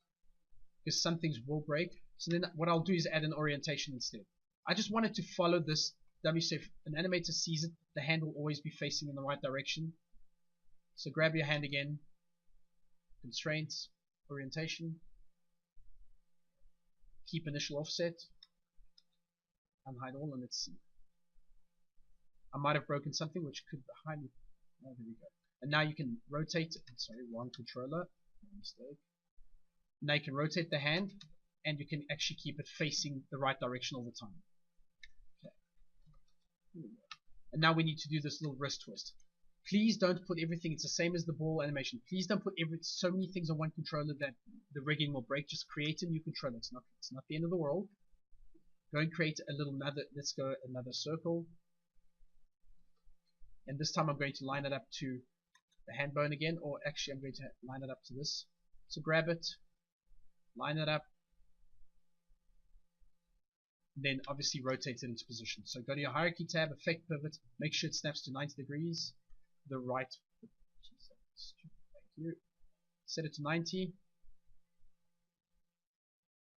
A: because some things will break. So then what I'll do is add an orientation instead. I just want it to follow this dummy. So if an animator sees it, the hand will always be facing in the right direction. So grab your hand again, constraints, orientation, keep initial offset, unhide all, and let's see. I might have broken something which could hide it. Oh, there we go. And now you can rotate, sorry, wrong controller, mistake. Now you can rotate the hand and you can actually keep it facing the right direction all the time. Okay. And now we need to do this little wrist twist. Please don't put everything, it's the same as the ball animation. Please don't put so many things on one controller that the rigging will break. Just create a new controller. It's not the end of the world. Go and create a little let's go another circle. And this time I'm going to line it up to the hand bone again, or actually I'm going to line it up to this. So grab it, line it up, then obviously rotate it into position. So go to your hierarchy tab, effect pivot, make sure it snaps to 90 degrees. The right, thank you. Set it to 90,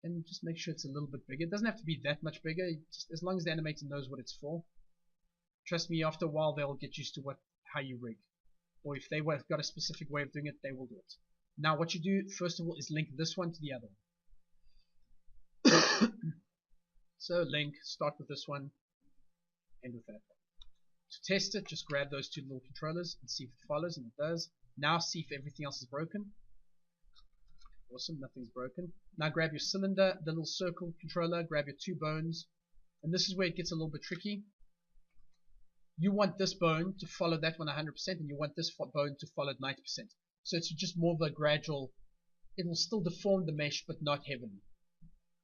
A: and just make sure it's a little bit bigger. It doesn't have to be that much bigger, just as long as the animator knows what it's for. Trust me, after a while they'll get used to how you rig, or if they've got a specific way of doing it, they will do it. Now what you do first of all is link this one to the other one. So link, start with this one, end with that one. To test it, just grab those 2 little controllers and see if it follows, and it does. Now see if everything else is broken. Awesome, nothing's broken. Now grab your cylinder, the little circle controller, grab your 2 bones, and this is where it gets a little bit tricky. You want this bone to follow that one 100%, and you want this bone to follow it 90%. So it's just more of a gradual, it will still deform the mesh, but not heavily.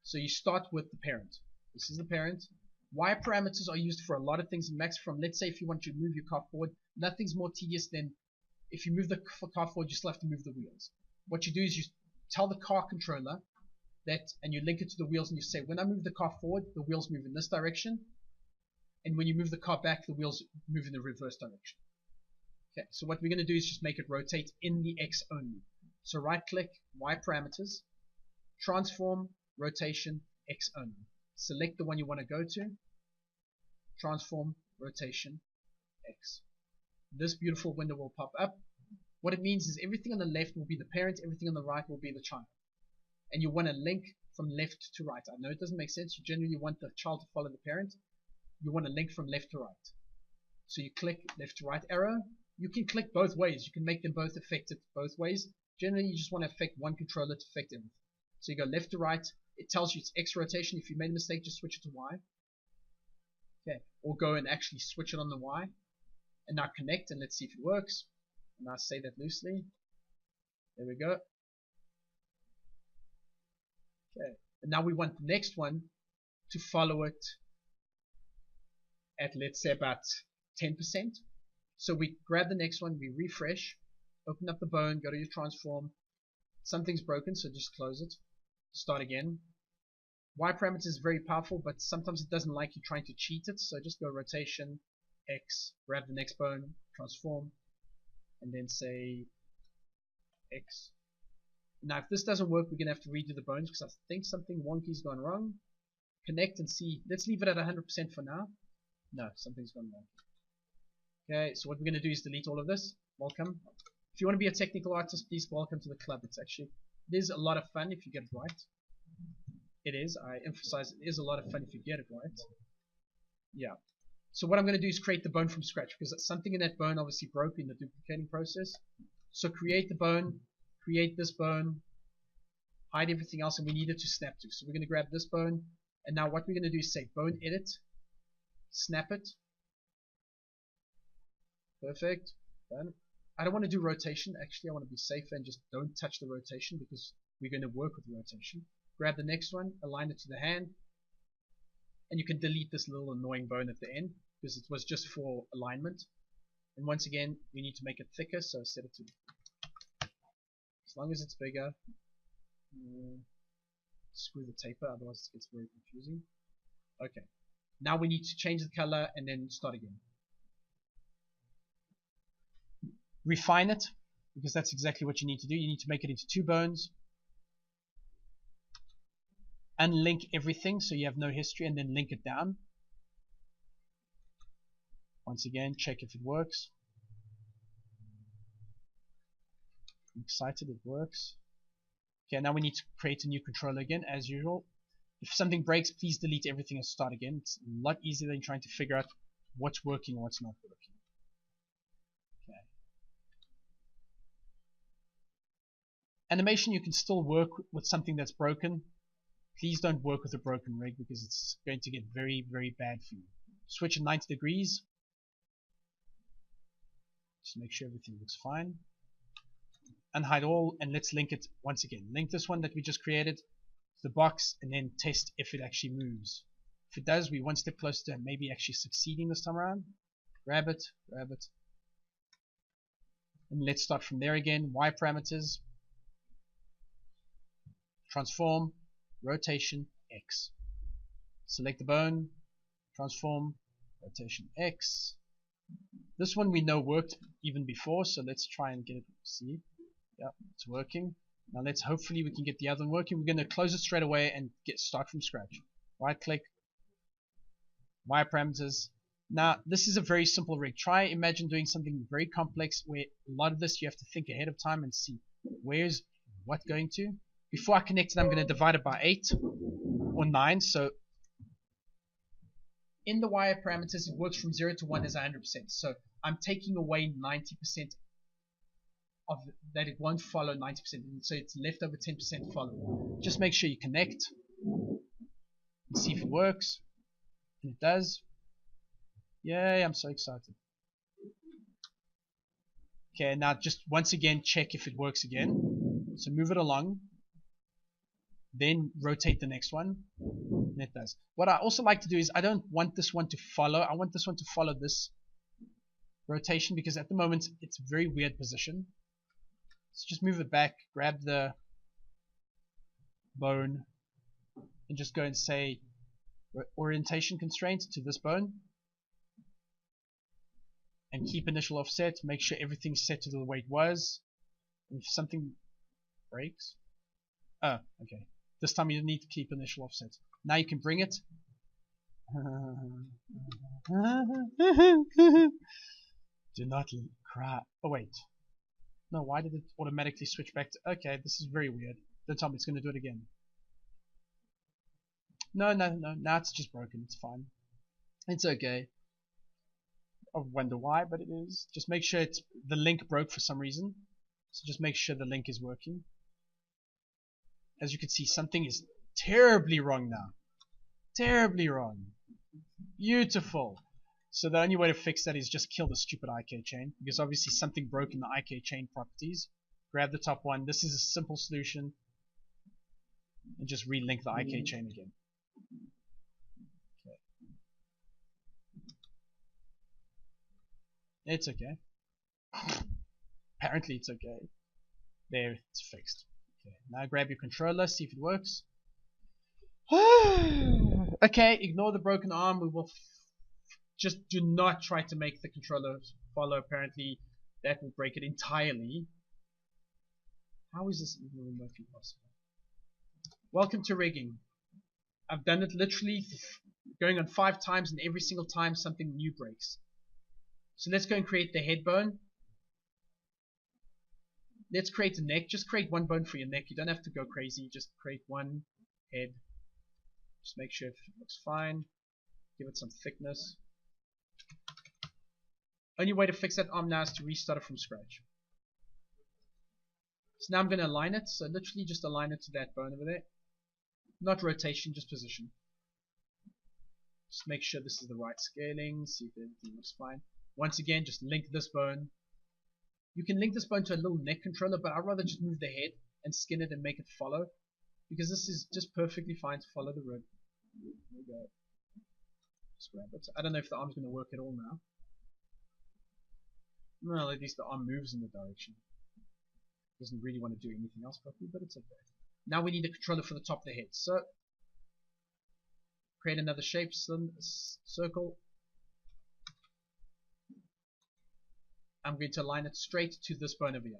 A: So you start with the parent. This is the parent. Wire parameters are used for a lot of things in Max. From, let's say, if you want to move your car forward, nothing's more tedious than if you move the car forward, you still have to move the wheels. What you do is you tell the car controller that, and you link it to the wheels, and you say, when I move the car forward, the wheels move in this direction, and when you move the car back, the wheels move in the reverse direction. Okay, so what we're going to do is just make it rotate in the X only. So right click, Y parameters, transform, rotation, X only. Select the one you want to go to, transform, rotation, X. This beautiful window will pop up. What it means is everything on the left will be the parent, everything on the right will be the child. And you want to link from left to right. I know it doesn't make sense. You generally want the child to follow the parent. You want to link from left to right. So you click left to right arrow. You can click both ways. You can make them both affected both ways. Generally, you just want to affect one controller to affect everything. So you go left to right. It tells you it's X rotation. If you made a mistake, just switch it to Y. Okay. Or go and actually switch it on the Y. And now connect and let's see if it works. And now say that loosely. There we go. Okay. And now we want the next one to follow it at, let's say, about 10%. So we grab the next one, we refresh, open up the bone, go to your transform. Something's broken, so just close it. Start again. Y parameter is very powerful, but sometimes it doesn't like you trying to cheat it, so just go rotation, X, grab the next bone, transform, and then say X. Now if this doesn't work, we're going to have to redo the bones because I think something wonky's gone wrong. Connect and see. Let's leave it at 100% for now. No, something's gone wrong. Okay, so what we're going to do is delete all of this. Welcome. If you want to be a technical artist, please welcome to the club. It's actually It is a lot of fun if you get it right. It is. I emphasize it is a lot of fun if you get it right. Yeah. So what I'm going to do is create the bone from scratch because something in that bone obviously broke in the duplicating process. So create the bone, create this bone, hide everything else, and we need it to snap to. So we're going to grab this bone, and now what we're going to do is say bone edit, snap it. Perfect. Done. I don't want to do rotation. Actually, I want to be safer and just don't touch the rotation because we're going to work with rotation. Grab the next one, align it to the hand, and you can delete this little annoying bone at the end because it was just for alignment. And once again, we need to make it thicker, so set it to, as long as it's bigger. Screw the taper, otherwise it gets very confusing. Okay, now we need to change the color and then start again. Refine it, because that's exactly what you need to do. You need to make it into 2 bones. Unlink everything so you have no history, and then link it down. Once again, check if it works. I'm excited it works. Okay, now we need to create a new controller again, as usual. If something breaks, please delete everything and start again. It's a lot easier than trying to figure out what's working or what's not working. Okay. Animation, you can still work with something that's broken. Please don't work with a broken rig because it's going to get very, very bad for you. Switch at 90 degrees. Just make sure everything looks fine. Unhide all, and let's link it once again. Link this one that we just created to the box and then test if it actually moves. If it does, we're one step closer to maybe actually succeeding this time around. Grab it, and let's start from there again. Y parameters, transform, rotation, X. Select the bone, transform, rotation, X. This one we know worked even before, so let's try and get it, see. Yep, it's working. Now let's hopefully we can get the other one working. We're going to close it straight away and start from scratch. Right click, wireparameters. Now this is a very simple rig. Try imagine doing something very complex where a lot of this you have to think ahead of time and see where's what going to. Before I connect it, I'm going to divide it by 8 or 9. So in the wire parameters, it works from 0 to 1 as 100%. So I'm taking away 90% of that. It won't follow 90%. So it's left over 10% follow. Just make sure you connect and see if it works. And it does. Yay, I'm so excited. Okay, now just once again check if it works again. So move it along. Then rotate the next one, and it does. What I also like to do is I don't want this one to follow. I want this one to follow this rotation because at the moment it's a very weird position. So just move it back, grab the bone, and just go and say orientation constraints to this bone. And keep initial offset. Make sure everything's set to the way it was. And if something breaks, oh, okay. This time you don't need to keep initial offset. Now you can bring it. Do not cry. Oh wait. No, why did it automatically switch back to... Okay, this is very weird. Don't tell me it's going to do it again. No, now it's just broken. It's fine. It's okay. I wonder why, but it is. Just make sure the link broke for some reason. So just make sure the link is working. As you can see, something is terribly wrong now. Terribly wrong. Beautiful. So the only way to fix that is just kill the stupid IK chain, because obviously something broke in the IK chain properties. Grab the top one. This is a simple solution. And just relink the IK chain again. Okay. It's okay. Apparently it's okay. There, it's fixed. Okay, now grab your controller, see if it works. Okay, ignore the broken arm. We will just do not try to make the controller follow. Apparently, that will break it entirely. How is this even remotely possible? Welcome to rigging. I've done it literally going on 5 times, and every single time something new breaks. So let's go and create the head bone. Let's create a neck. Just create one bone for your neck. You don't have to go crazy. Just create one head. Just make sure it looks fine. Give it some thickness. Only way to fix that arm now is to restart it from scratch. So now I'm going to align it. So literally just align it to that bone over there. Not rotation, just position. Just make sure this is the right scaling. See if everything looks fine. Once again, just link this bone. You can link this bone to a little neck controller, but I'd rather just move the head and skin it and make it follow. Because this is just perfectly fine to follow the rib. There we go. Just grab it. I don't know if the arm's going to work at all now. Well, at least the arm moves in the direction. Doesn't really want to do anything else properly, but it's okay. Now we need a controller for the top of the head. So, create another shape, circle. I'm going to align it straight to this bone over here.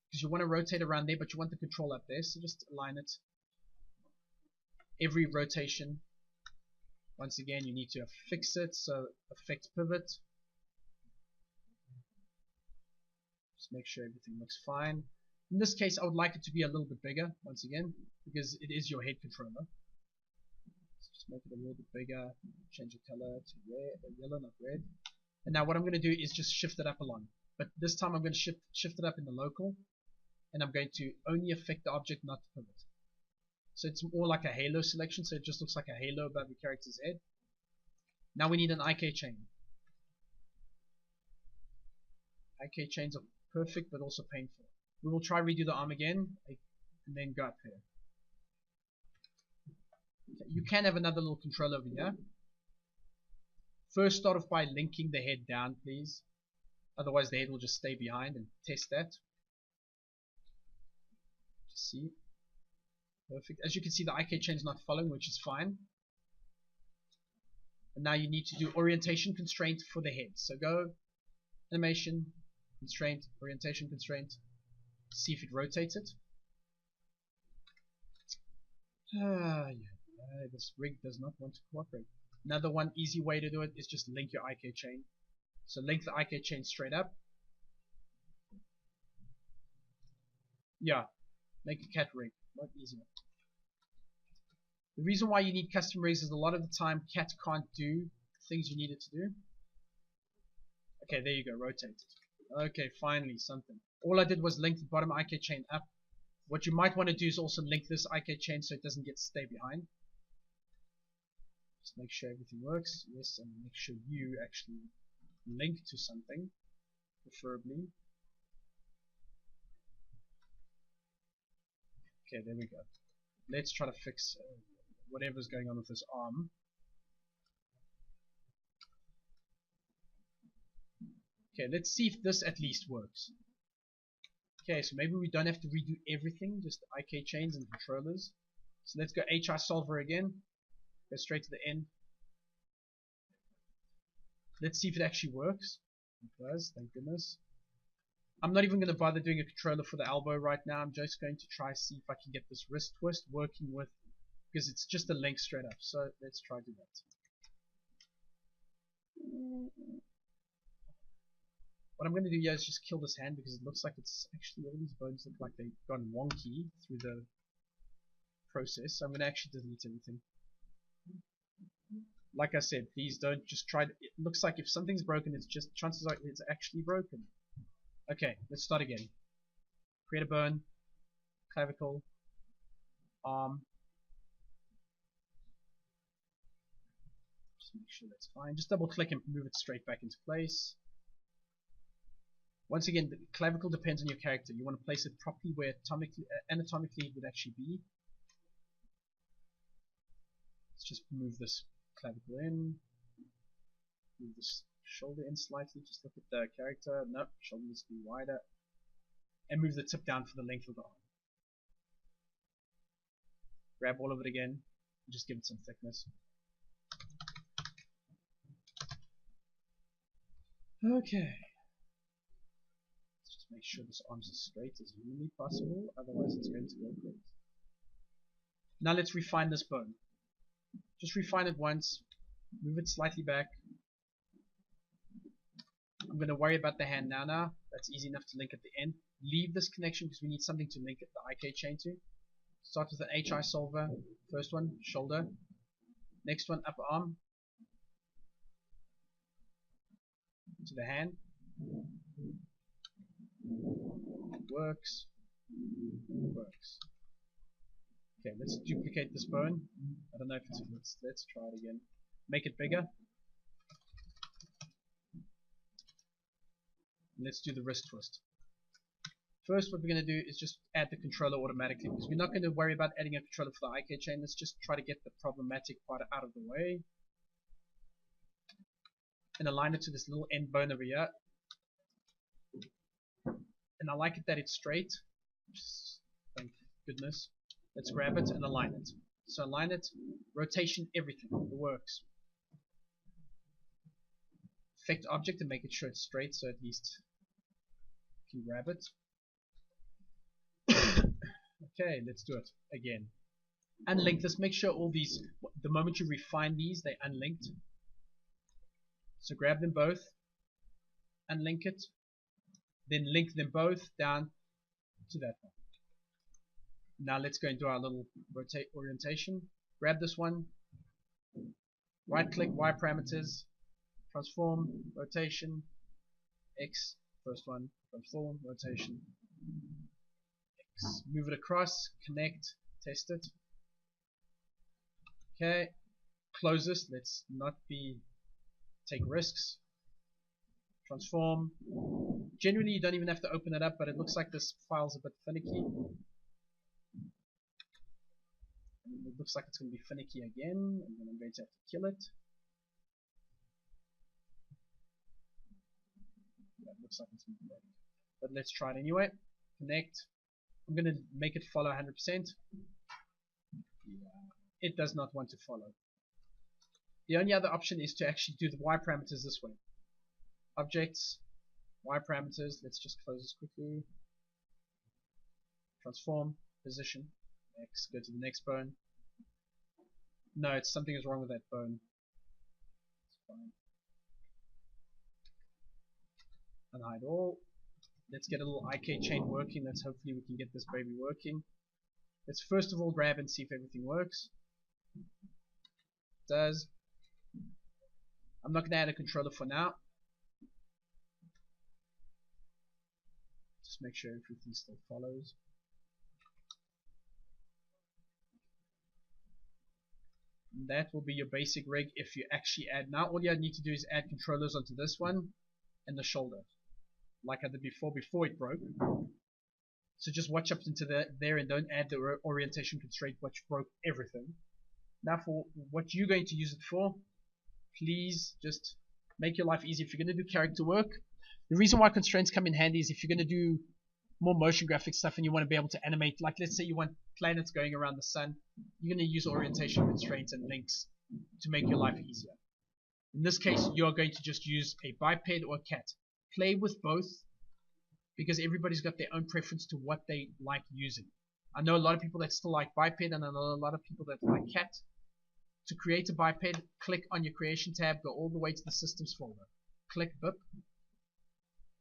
A: Because you want to rotate around there, but you want the control up there. So just align it. Every rotation. Once again, you need to fix it. So affect pivot. Just make sure everything looks fine. In this case, I would like it to be a little bit bigger, once again, because it is your head controller. So just make it a little bit bigger. Change the color to red, yellow, not red. And now what I'm going to do is just shift it up along. But this time I'm going to shift it up in the local, and I'm going to only affect the object, not the pivot. So it's more like a halo selection, so it just looks like a halo above the character's head. Now we need an IK chain. IK chains are perfect, but also painful. We will try redo the arm again, and then go up here. Okay, you can have another little control over here. First, start off by linking the head down, please. Otherwise, the head will just stay behind, and test that. Just see. Perfect. As you can see, the IK chain is not following, which is fine. And now you need to do orientation constraint for the head. So go, animation, constraint, orientation constraint. See if it rotates it. This rig does not want to cooperate. Another one easy way to do it is just link your IK chain. So link the IK chain straight up. Yeah, make a cat rig. Not easier. The reason why you need custom rigs is a lot of the time cat can't do things you need it to do. Okay, there you go, rotate it. Okay, finally something. All I did was link the bottom IK chain up. What you might want to do is also link this IK chain so it doesn't stay behind. Just make sure everything works. Yes, and make sure you actually link to something, preferably. Okay, there we go. Let's try to fix whatever's going on with this arm. Okay, let's see if this at least works. Okay, so maybe we don't have to redo everything, just the IK chains and controllers. So let's go HI solver again. Go straight to the end. Let's see if it actually works. It does, thank goodness. I'm not even going to bother doing a controller for the elbow right now. I'm just going to try see if I can get this wrist twist working with, because it's just a link straight up. So let's try do that. What I'm going to do here is just kill this hand because it looks like it's actually, all these bones look like they've gone wonky through the process. So I'm going to actually delete everything. Like I said, please don't just try. It looks like if something's broken, it's just chances are it's actually broken. Okay, let's start again. Create a bone, clavicle, arm. Just make sure that's fine. Just double click and move it straight back into place. Once again, the clavicle depends on your character. You want to place it properly where anatomically it would actually be. Let's just move this clavicle in. Move this shoulder in slightly. Just look at the character. Nope, shoulder needs to be wider. And move the tip down for the length of the arm. Grab all of it again. And just give it some thickness. Okay. Make sure this arm's as straight as humanly possible, otherwise it's going to go crazy. Now let's refine this bone. Just refine it once, move it slightly back. I'm going to worry about the hand now. That's easy enough to link at the end. Leave this connection because we need something to link the IK chain to. Start with an HI solver. First one, shoulder. Next one, upper arm. To the hand. Works. Works. Okay, let's duplicate this bone. I don't know if it's... Let's try it again. Make it bigger. Let's do the wrist twist. First, what we're going to do is just add the controller automatically, because we're not going to worry about adding a controller for the IK chain. Let's just try to get the problematic part out of the way. And align it to this little end bone over here. And I like it that it's straight. Thank goodness. Let's grab it and align it. So align it, rotation, everything. It works. Affect object and make it sure it's straight, so at least you can grab it. Okay, let's do it again. Unlink this. Make sure all these, the moment you refine these, they unlinked. So grab them both, unlink it, then link them both down to that one. Now let's go and do our little rotate orientation. Grab this one, right click, Y parameters, transform, rotation, X, first one, transform, rotation, X. Move it across, connect, test it. Okay, close this, let's not take risks. Transform. Generally you don't even have to open it up, but it looks like this file's a bit finicky. It looks like it's going to be finicky again, and then I'm going to have to kill it. Yeah, it looks like it's going to be ready. But let's try it anyway. Connect. I'm going to make it follow 100%. Yeah, it does not want to follow. The only other option is to actually do the Y parameters this way. Objects, Y parameters, let's just close this quickly. Transform, position, X, go to the next bone. No, it's something is wrong with that bone. It's fine. Unhide all. Let's get a little IK chain working. Let's hopefully we can get this baby working. Let's first of all grab and see if everything works. It does. I'm not going to add a controller for now. Just make sure everything still follows. And that will be your basic rig if you actually add. Now all you need to do is add controllers onto this one and the shoulder. Like I did before it broke. So just watch up into there and don't add the orientation constraint which broke everything. Now for what you're going to use it for, please just make your life easy. If you're going to do character work, the reason why constraints come in handy is if you're going to do more motion graphic stuff and you want to be able to animate, like let's say you want planets going around the sun, you're going to use orientation constraints and links to make your life easier. In this case, you're going to just use a biped or a cat. Play with both because everybody's got their own preference to what they like using. I know a lot of people that still like biped, and I know a lot of people that like cat. To create a biped, click on your creation tab, go all the way to the systems folder. Click BIP,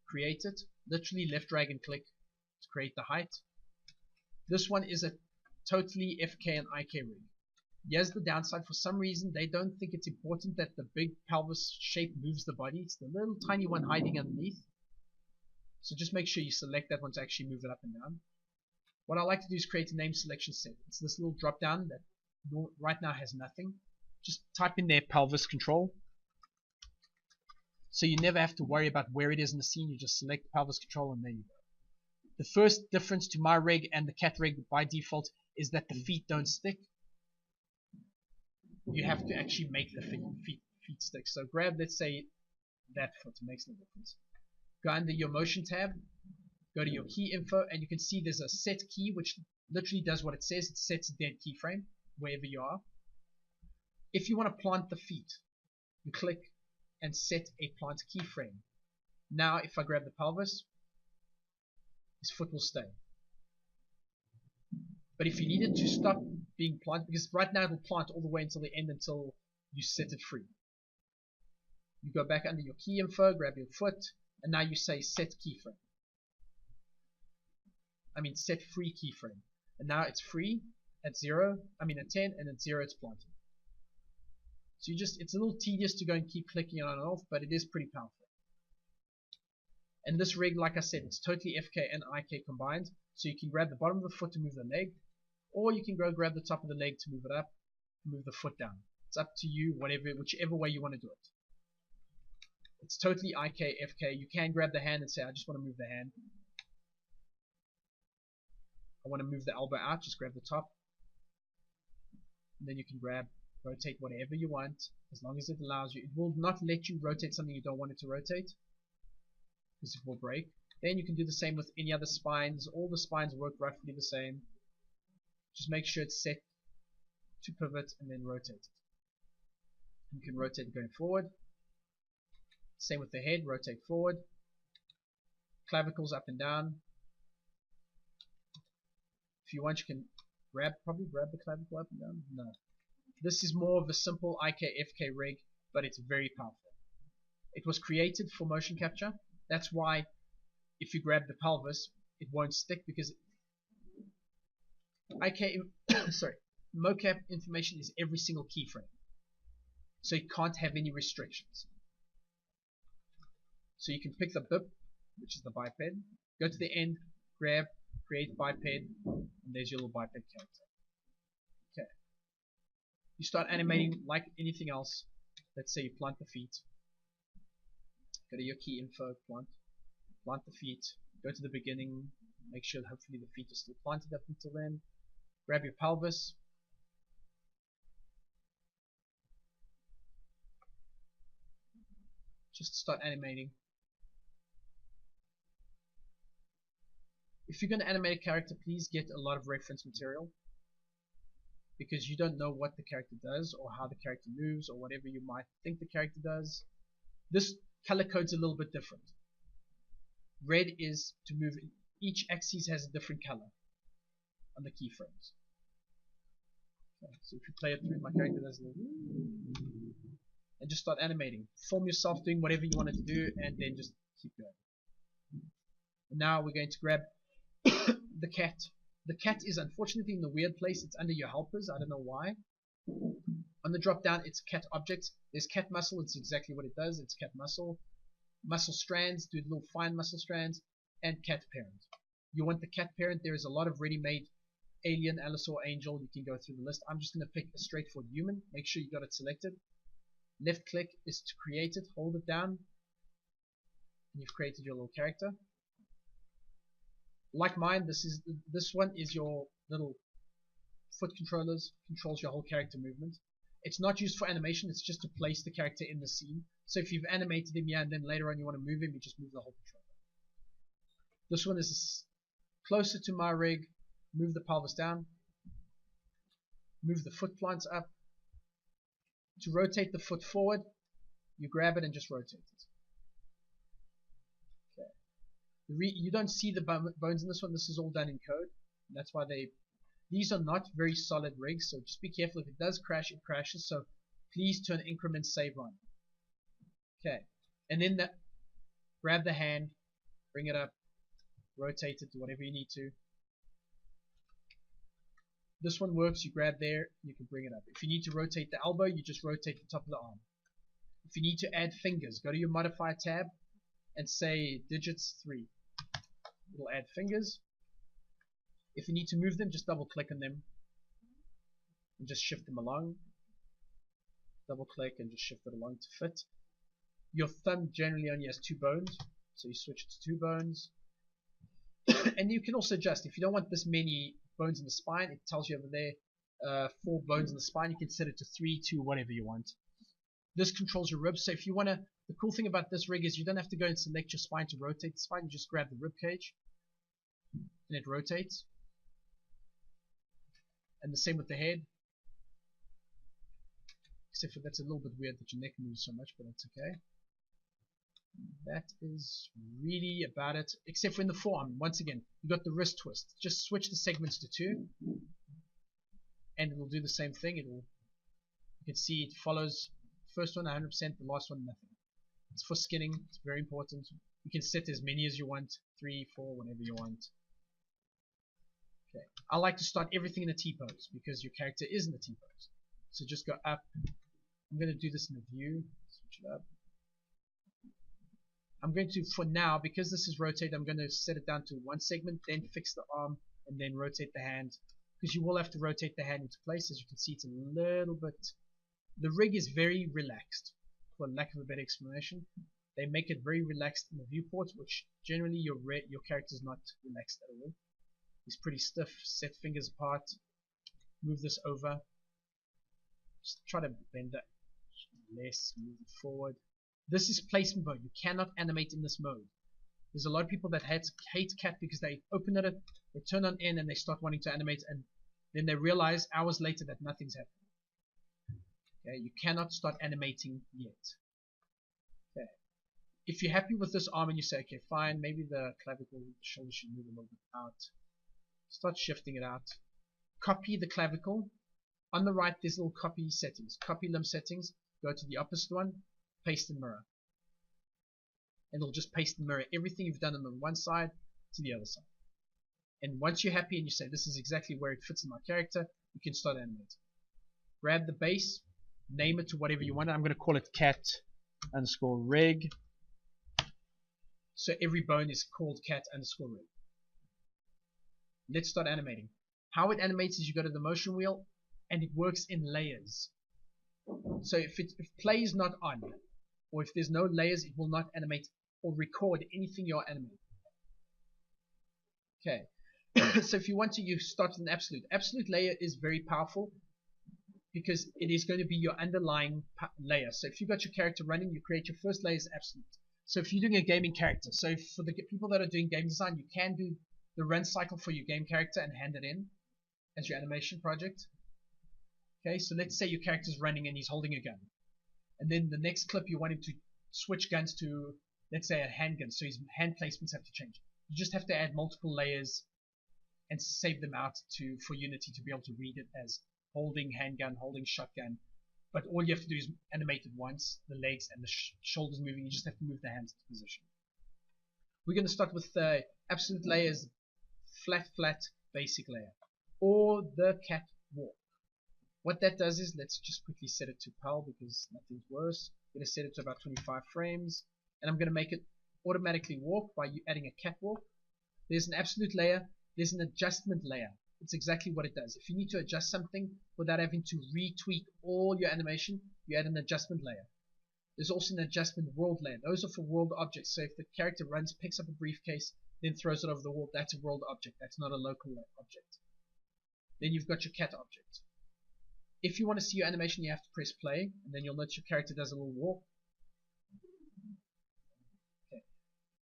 A: create it, literally left drag and click to create the height. This one is a totally FK and IK rig. Here's the downside. For some reason they don't think it's important that the big pelvis shape moves the body. It's the little tiny one hiding underneath. So just make sure you select that one to actually move it up and down. What I like to do is create a name selection set. It's this little drop down that right now has nothing. Just type in there pelvis control. So you never have to worry about where it is in the scene. You just select pelvis control and there you go. The first difference to my rig and the cat rig by default is that the feet don't stick. You have to actually make the feet stick. So grab, let's say, that foot. Makes no difference. Go under your motion tab, go to your key info, and you can see there's a set key which literally does what it says. It sets a dead keyframe wherever you are. If you want to plant the feet, you click and set a plant keyframe. Now if I grab the pelvis, his foot will stay. But if you need it to stop being planted, because right now it will plant all the way until the end until you set it free. You go back under your key info, grab your foot, and now you say set keyframe. set free keyframe. And now it's free at 0, at 10, and at 0 it's planted. So it's a little tedious to go and keep clicking on and off, but it is pretty powerful. And this rig, like I said, it's totally FK and IK combined, so you can grab the bottom of the foot to move the leg, or you can go grab the top of the leg to move it up, move the foot down. It's up to you, whichever way you want to do it. It's totally IK, FK. You can grab the hand and say, I just want to move the hand. I want to move the elbow out, just grab the top. And then you can rotate whatever you want, as long as it allows you. It will not let you rotate something you don't want it to rotate, because it will break. Then you can do the same with any other spines. All the spines work roughly the same. Just make sure it's set to pivot and then rotate it. You can rotate going forward. Same with the head, rotate forward. Clavicles up and down. If you want, you can probably grab the clavicle up and down. No. This is more of a simple IK FK rig, but it's very powerful. It was created for motion capture. That's why if you grab the pelvis, it won't stick, because mocap information is every single keyframe. So you can't have any restrictions. So you can pick the bip, which is the biped, go to the end, grab, create biped, and there's your little biped character. Okay. You start animating like anything else. Let's say you plant the feet. Go to your key info, plant the feet, go to the beginning, make sure hopefully the feet are still planted up until then. Grab your pelvis. Just start animating. If you're going to animate a character, please get a lot of reference material, because you don't know what the character does or how the character moves or whatever you might think the character does. This color code's a little bit different. Red is to move. Each axis has a different color on the keyframes. Okay, so if you play it through, my character does a little, and just start animating. Film yourself doing whatever you wanted to do, and then just keep going. And now we're going to grab the cat. The cat is unfortunately in the weird place. It's under your helpers. I don't know why. On the drop down, it's cat objects. There's cat muscle. It's exactly what it does. It's cat muscle. Muscle strands, do little fine muscle strands, and cat parent. You want the cat parent. There is a lot of ready-made alien, Alice, or angel. You can go through the list. I'm just going to pick a straightforward human. Make sure you got it selected. Left click is to create it. Hold it down, and you've created your little character. Like mine, this one is your little foot controllers. Controls your whole character movement. It's not used for animation. It's just to place the character in the scene. So if you've animated him here and then later on you want to move him, you just move the whole controller. This one is closer to my rig. Move the pelvis down. Move the foot plants up. To rotate the foot forward, you grab it and just rotate it. You don't see the bones in this one. This is all done in code. That's why these are not very solid rigs, so just be careful. If it does crash, it crashes, so please turn increment save on. Okay, and then grab the hand, bring it up, rotate it to whatever you need to. This one works. You grab there, you can bring it up. If you need to rotate the elbow, you just rotate the top of the arm. If you need to add fingers, go to your modifier tab and say digits 3. It'll add fingers. If you need to move them, just double click on them and just shift them along. Double click and just shift it along to fit. Your thumb generally only has 2 bones, so you switch it to 2 bones. And you can also adjust. If you don't want this many bones in the spine, it tells you over there 4 bones in the spine. You can set it to 3, 2, whatever you want. This controls your ribs, so if you want to, the cool thing about this rig is you don't have to go and select your spine to rotate the spine. You just grab the rib cage and it rotates. And the same with the head, except for that's a little bit weird that your neck moves so much, but that's okay. That is really about it, except for in the forearm. Once again, you got the wrist twist. Just switch the segments to 2 and it will do the same thing. You can see it follows the first one 100%, the last one nothing. It's for skinning. It's very important. You can set as many as you want, 3, 4, whatever you want. Okay. I like to start everything in a T-pose because your character is in a T-pose. So just go up. I'm going to do this in the view. Switch it up. I'm going to, for now, because this is rotate, I'm going to set it down to one segment, then fix the arm, and then rotate the hand. Because you will have to rotate the hand into place. As you can see, it's a little bit... The rig is very relaxed, for lack of a better explanation. They make it very relaxed in the viewport, which generally your character is not relaxed at all. He's pretty stiff. Set fingers apart. Move this over. Just try to bend it less. Move it forward. This is placement mode. You cannot animate in this mode. There's a lot of people that hate cat because they open it, they turn on N, and they start wanting to animate, and then they realize hours later that nothing's happening. Okay, you cannot start animating yet. Okay. If you're happy with this arm and you say, okay, fine, maybe the clavicle, the shoulder should move a little bit out. Start shifting it out. Copy the clavicle. On the right, there's little copy settings. Copy limb settings. Go to the opposite one. Paste and mirror. And it'll just paste and mirror everything you've done on the one side to the other side. And once you're happy and you say, this is exactly where it fits in my character, you can start animating. Grab the base. Name it to whatever you want. I'm going to call it cat_rig. So every bone is called cat_rig. Let's start animating. How it animates is you go to the motion wheel and it works in layers. So if play is not on, or if there's no layers, it will not animate or record anything you're animating. Okay. So if you want to, you start with an absolute. Absolute layer is very powerful because it is going to be your underlying layer. So if you've got your character running, you create your first layer as absolute. So if you're doing a gaming character, so for the people that are doing game design, you can do the run cycle for your game character and hand it in as your animation project. Okay, so let's say your character's running and he's holding a gun. And then the next clip you want him to switch guns to, let's say, a handgun, so his hand placements have to change. You just have to add multiple layers and save them out for Unity to be able to read it as holding handgun, holding shotgun. But all you have to do is animate it once, the legs and the shoulders moving. You just have to move the hands into position. We're going to start with the absolute layers, flat, basic layer, or the cat walk. What that does is, let's just quickly set it to PAL because nothing's worse. I'm going to set it to about 25 frames, and I'm going to make it automatically walk by adding a catwalk. There's an absolute layer, there's an adjustment layer. It's exactly what it does. If you need to adjust something without having to retweak all your animation, you add an adjustment layer. There's also an adjustment world layer. Those are for world objects. So if the character runs, picks up a briefcase, then throws it over the wall, that's a world object. That's not a local object. Then you've got your cat object. If you want to see your animation, you have to press play, and then you'll notice your character does a little walk. Okay.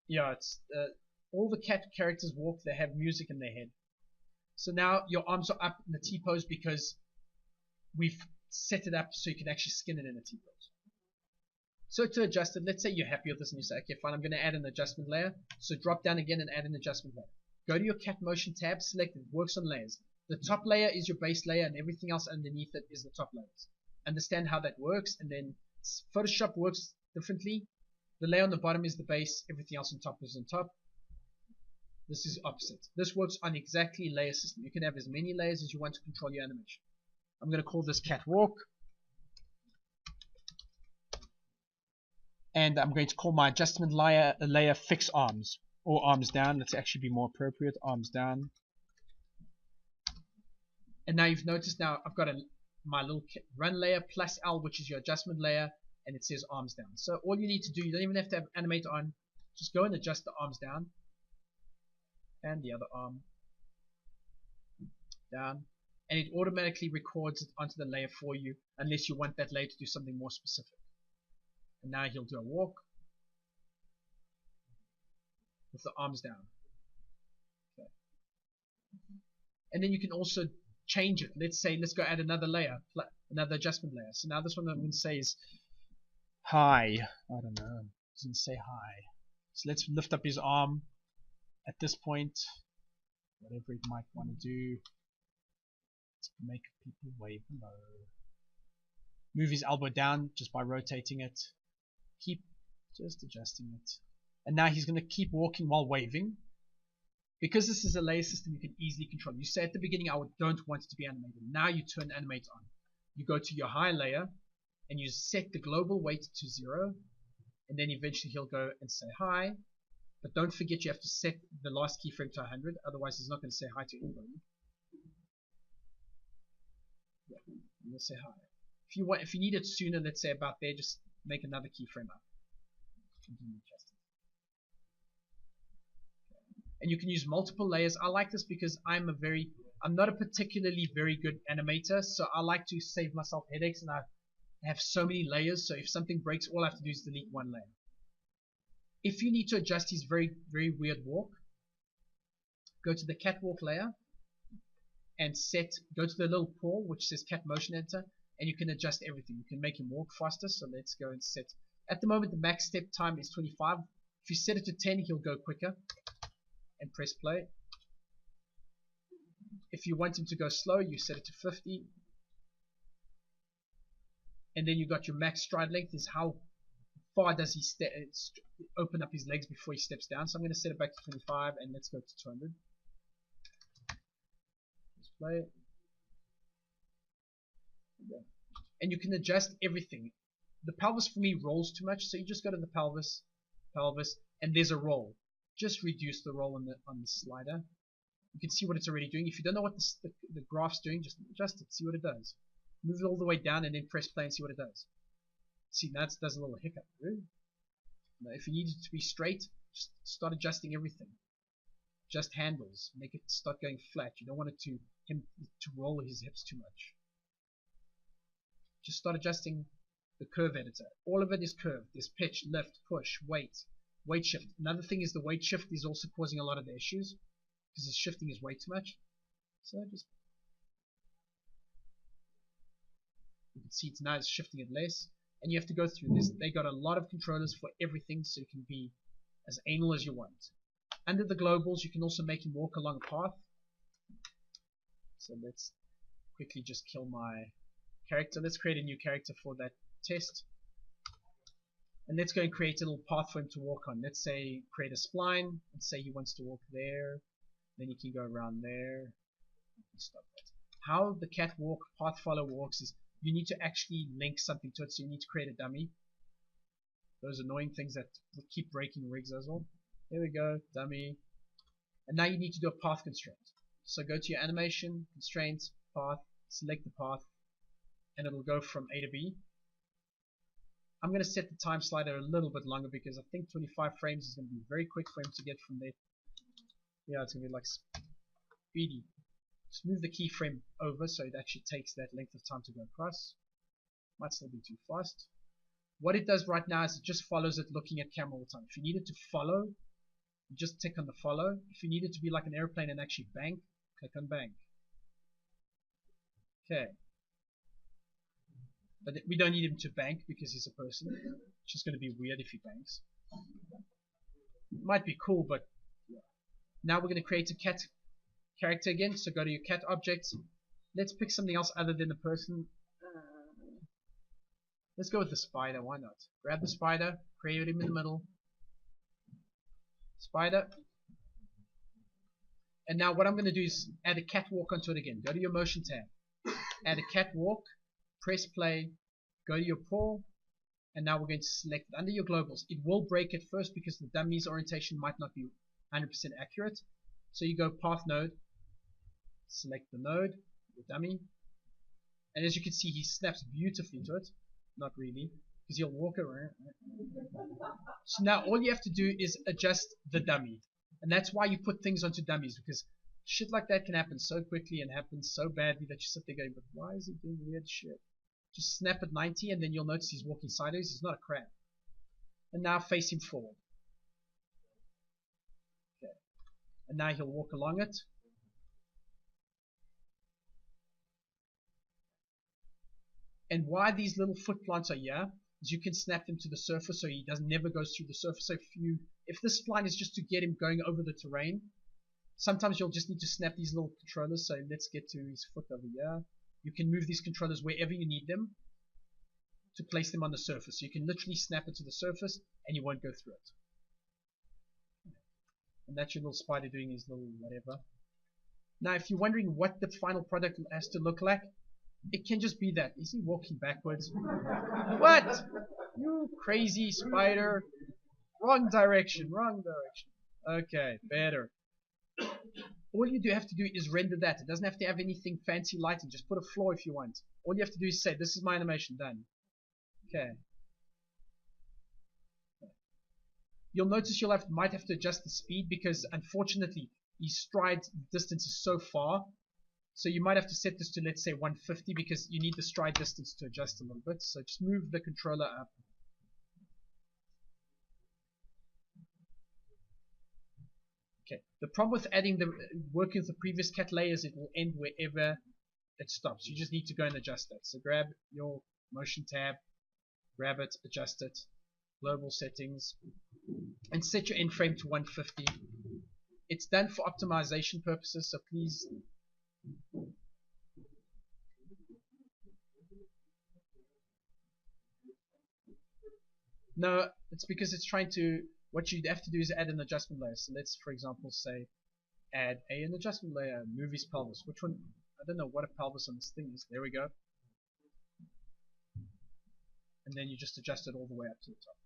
A: Yeah, it's all the cat characters walk. They have music in their head. So now your arms are up in the T-pose because we've set it up so you can actually skin it in a T-pose. So to adjust it, let's say you're happy with this and you say, okay, fine, I'm going to add an adjustment layer. So drop down again and add an adjustment layer. Go to your cat motion tab, select it, works on layers. The top layer is your base layer and everything else underneath it is the top layers. Understand how that works, and then Photoshop works differently. The layer on the bottom is the base, everything else on top is on top. This is opposite. This works on exactly layer system. You can have as many layers as you want to control your animation. I'm going to call this catwalk. And I'm going to call my adjustment layer fix arms, or arms down. Let's actually be more appropriate. Arms down. And now you've noticed now I've got my little run layer plus L, which is your adjustment layer, and it says arms down. So all you need to do, you don't even have to have animate on, just go and adjust the arms down, and the other arm down, and it automatically records it onto the layer for you, unless you want that layer to do something more specific. And now he'll do a walk with the arms down. Okay. And then you can also change it. Let's go add another layer, another adjustment layer. So now this one I'm going to say is hi. I don't know. It doesn't say hi. So let's lift up his arm at this point. Whatever it might want to do. Let's make people wave low. Move his elbow down just by rotating it. Keep just adjusting it. And now he's going to keep walking while waving. Because this is a layer system, you can easily control. You say at the beginning, don't want it to be animated. Now you turn animate on. You go to your high layer, and you set the global weight to 0, and then eventually he'll go and say hi. But don't forget you have to set the last keyframe to 100, otherwise he's not going to say hi to anybody. Yeah, and we'll say hi. If you need it sooner, let's say about there, just make another keyframe up. Continue adjusting. And you can use multiple layers. I like this because I'm not a particularly very good animator, so I like to save myself headaches, and I have so many layers, so if something breaks, all I have to do is delete one layer. If you need to adjust his very, very weird walk, go to the catwalk layer and go to the little paw which says cat motion editor, and you can adjust everything. You can make him walk faster, so let's go and set. At the moment, the max step time is 25. If you set it to 10, he'll go quicker. And press play. If you want him to go slow, you set it to 50. And then you got your max stride length, is how far does he open up his legs before he steps down. So I'm going to set it back to 25, and let's go to 200. Let's play. Yeah. And you can adjust everything. The pelvis for me rolls too much, so you just go to the pelvis, and there's a roll. Just reduce the roll on the slider. You can see what it's already doing. If you don't know what the graph's doing, just adjust it, see what it does. Move it all the way down and then press play and see what it does. See, now it does a little hiccup. Really? Now, if you need it to be straight, just start adjusting everything. Just handles. Make it start going flat. You don't want him to roll his hips too much. Just start adjusting the curve editor. All of it is curved. There's pitch, lift, push, weight shift. Another thing is the weight shift is also causing a lot of the issues because it's shifting his weight too much. So just you can see now it's shifting it less, and you have to go through this. They got a lot of controllers for everything, so you can be as anal as you want. Under the globals, you can also make him walk along a path. So let's quickly just kill my character. Let's create a new character for that test. And let's go and create a little path for him to walk on. Let's say create a spline. Let's say he wants to walk there. Then he can go around there. Stop that. How the catwalk path follow walks is you need to actually link something to it. So you need to create a dummy. Those annoying things that keep breaking rigs as well. There we go, dummy. And now you need to do a path constraint. So go to your animation, constraints, path, select the path, and it'll go from A to B. I'm going to set the time slider a little bit longer because I think 25 frames is going to be very quick for him to get from there. Yeah, it's going to be like speedy. Just move the keyframe over so it actually takes that length of time to go across. Might still be too fast. What it does right now is it just follows it looking at camera all the time. If you need it to follow, you just tick on the follow. If you need it to be like an airplane and actually bank, click on bank. Okay. But we don't need him to bank because he's a person. It's just going to be weird if he banks. It might be cool, but now we're going to create a cat character again. So go to your cat objects. Let's pick something else other than the person. Let's go with the spider. Why not? Grab the spider, create him in the middle. Spider. And now what I'm going to do is add a catwalk onto it again. Go to your motion tab. Add a catwalk. Press play, go to your paw, and now we're going to select it under your globals. It will break at first because the dummy's orientation might not be 100% accurate. So you go path node, select the node, the dummy, and as you can see he snaps beautifully to it. Not really, because he'll walk around. So now all you have to do is adjust the dummy, and that's why you put things onto dummies, because shit like that can happen so quickly and happen so badly that you sit there going, but why is he doing weird shit? Just snap at 90 and then you'll notice he's walking sideways. He's not a crab. And now face him forward. Okay. And now he'll walk along it. And why these little foot plants are here is you can snap them to the surface so he never goes through the surface. So if this spline is just to get him going over the terrain, sometimes you'll just need to snap these little controllers. So let's get to his foot over here. You can move these controllers wherever you need them to place them on the surface. So you can literally snap it to the surface and you won't go through it. And that's your little spider doing his little whatever. Now, if you're wondering what the final product has to look like, it can just be that. Is he walking backwards? What? You crazy spider. Wrong direction, wrong direction. Okay, better. All you do have to do is render that. It doesn't have to have anything fancy lighting. Just put a floor if you want. All you have to do is say, this is my animation, done. Okay. You'll notice might have to adjust the speed because unfortunately his stride distance is so far. So you might have to set this to, let's say, 150 because you need the stride distance to adjust a little bit. So just move the controller up. Okay. The problem with working with the previous cat layers, it will end wherever it stops. You just need to go and adjust that. So grab your motion tab, grab it, adjust it, global settings, and set your end frame to 150. It's done for optimization purposes, so please. No, it's because it's trying to. What you'd have to do is add an adjustment layer. So let's, for example, say add an adjustment layer, movies pelvis. Which one? I don't know what a pelvis on this thing is. There we go. And then you just adjust it all the way up to the top.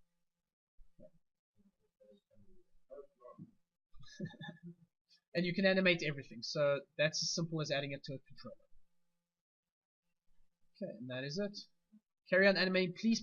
A: And you can animate everything. So that's as simple as adding it to a controller. Okay, and that is it. Carry on animating, please.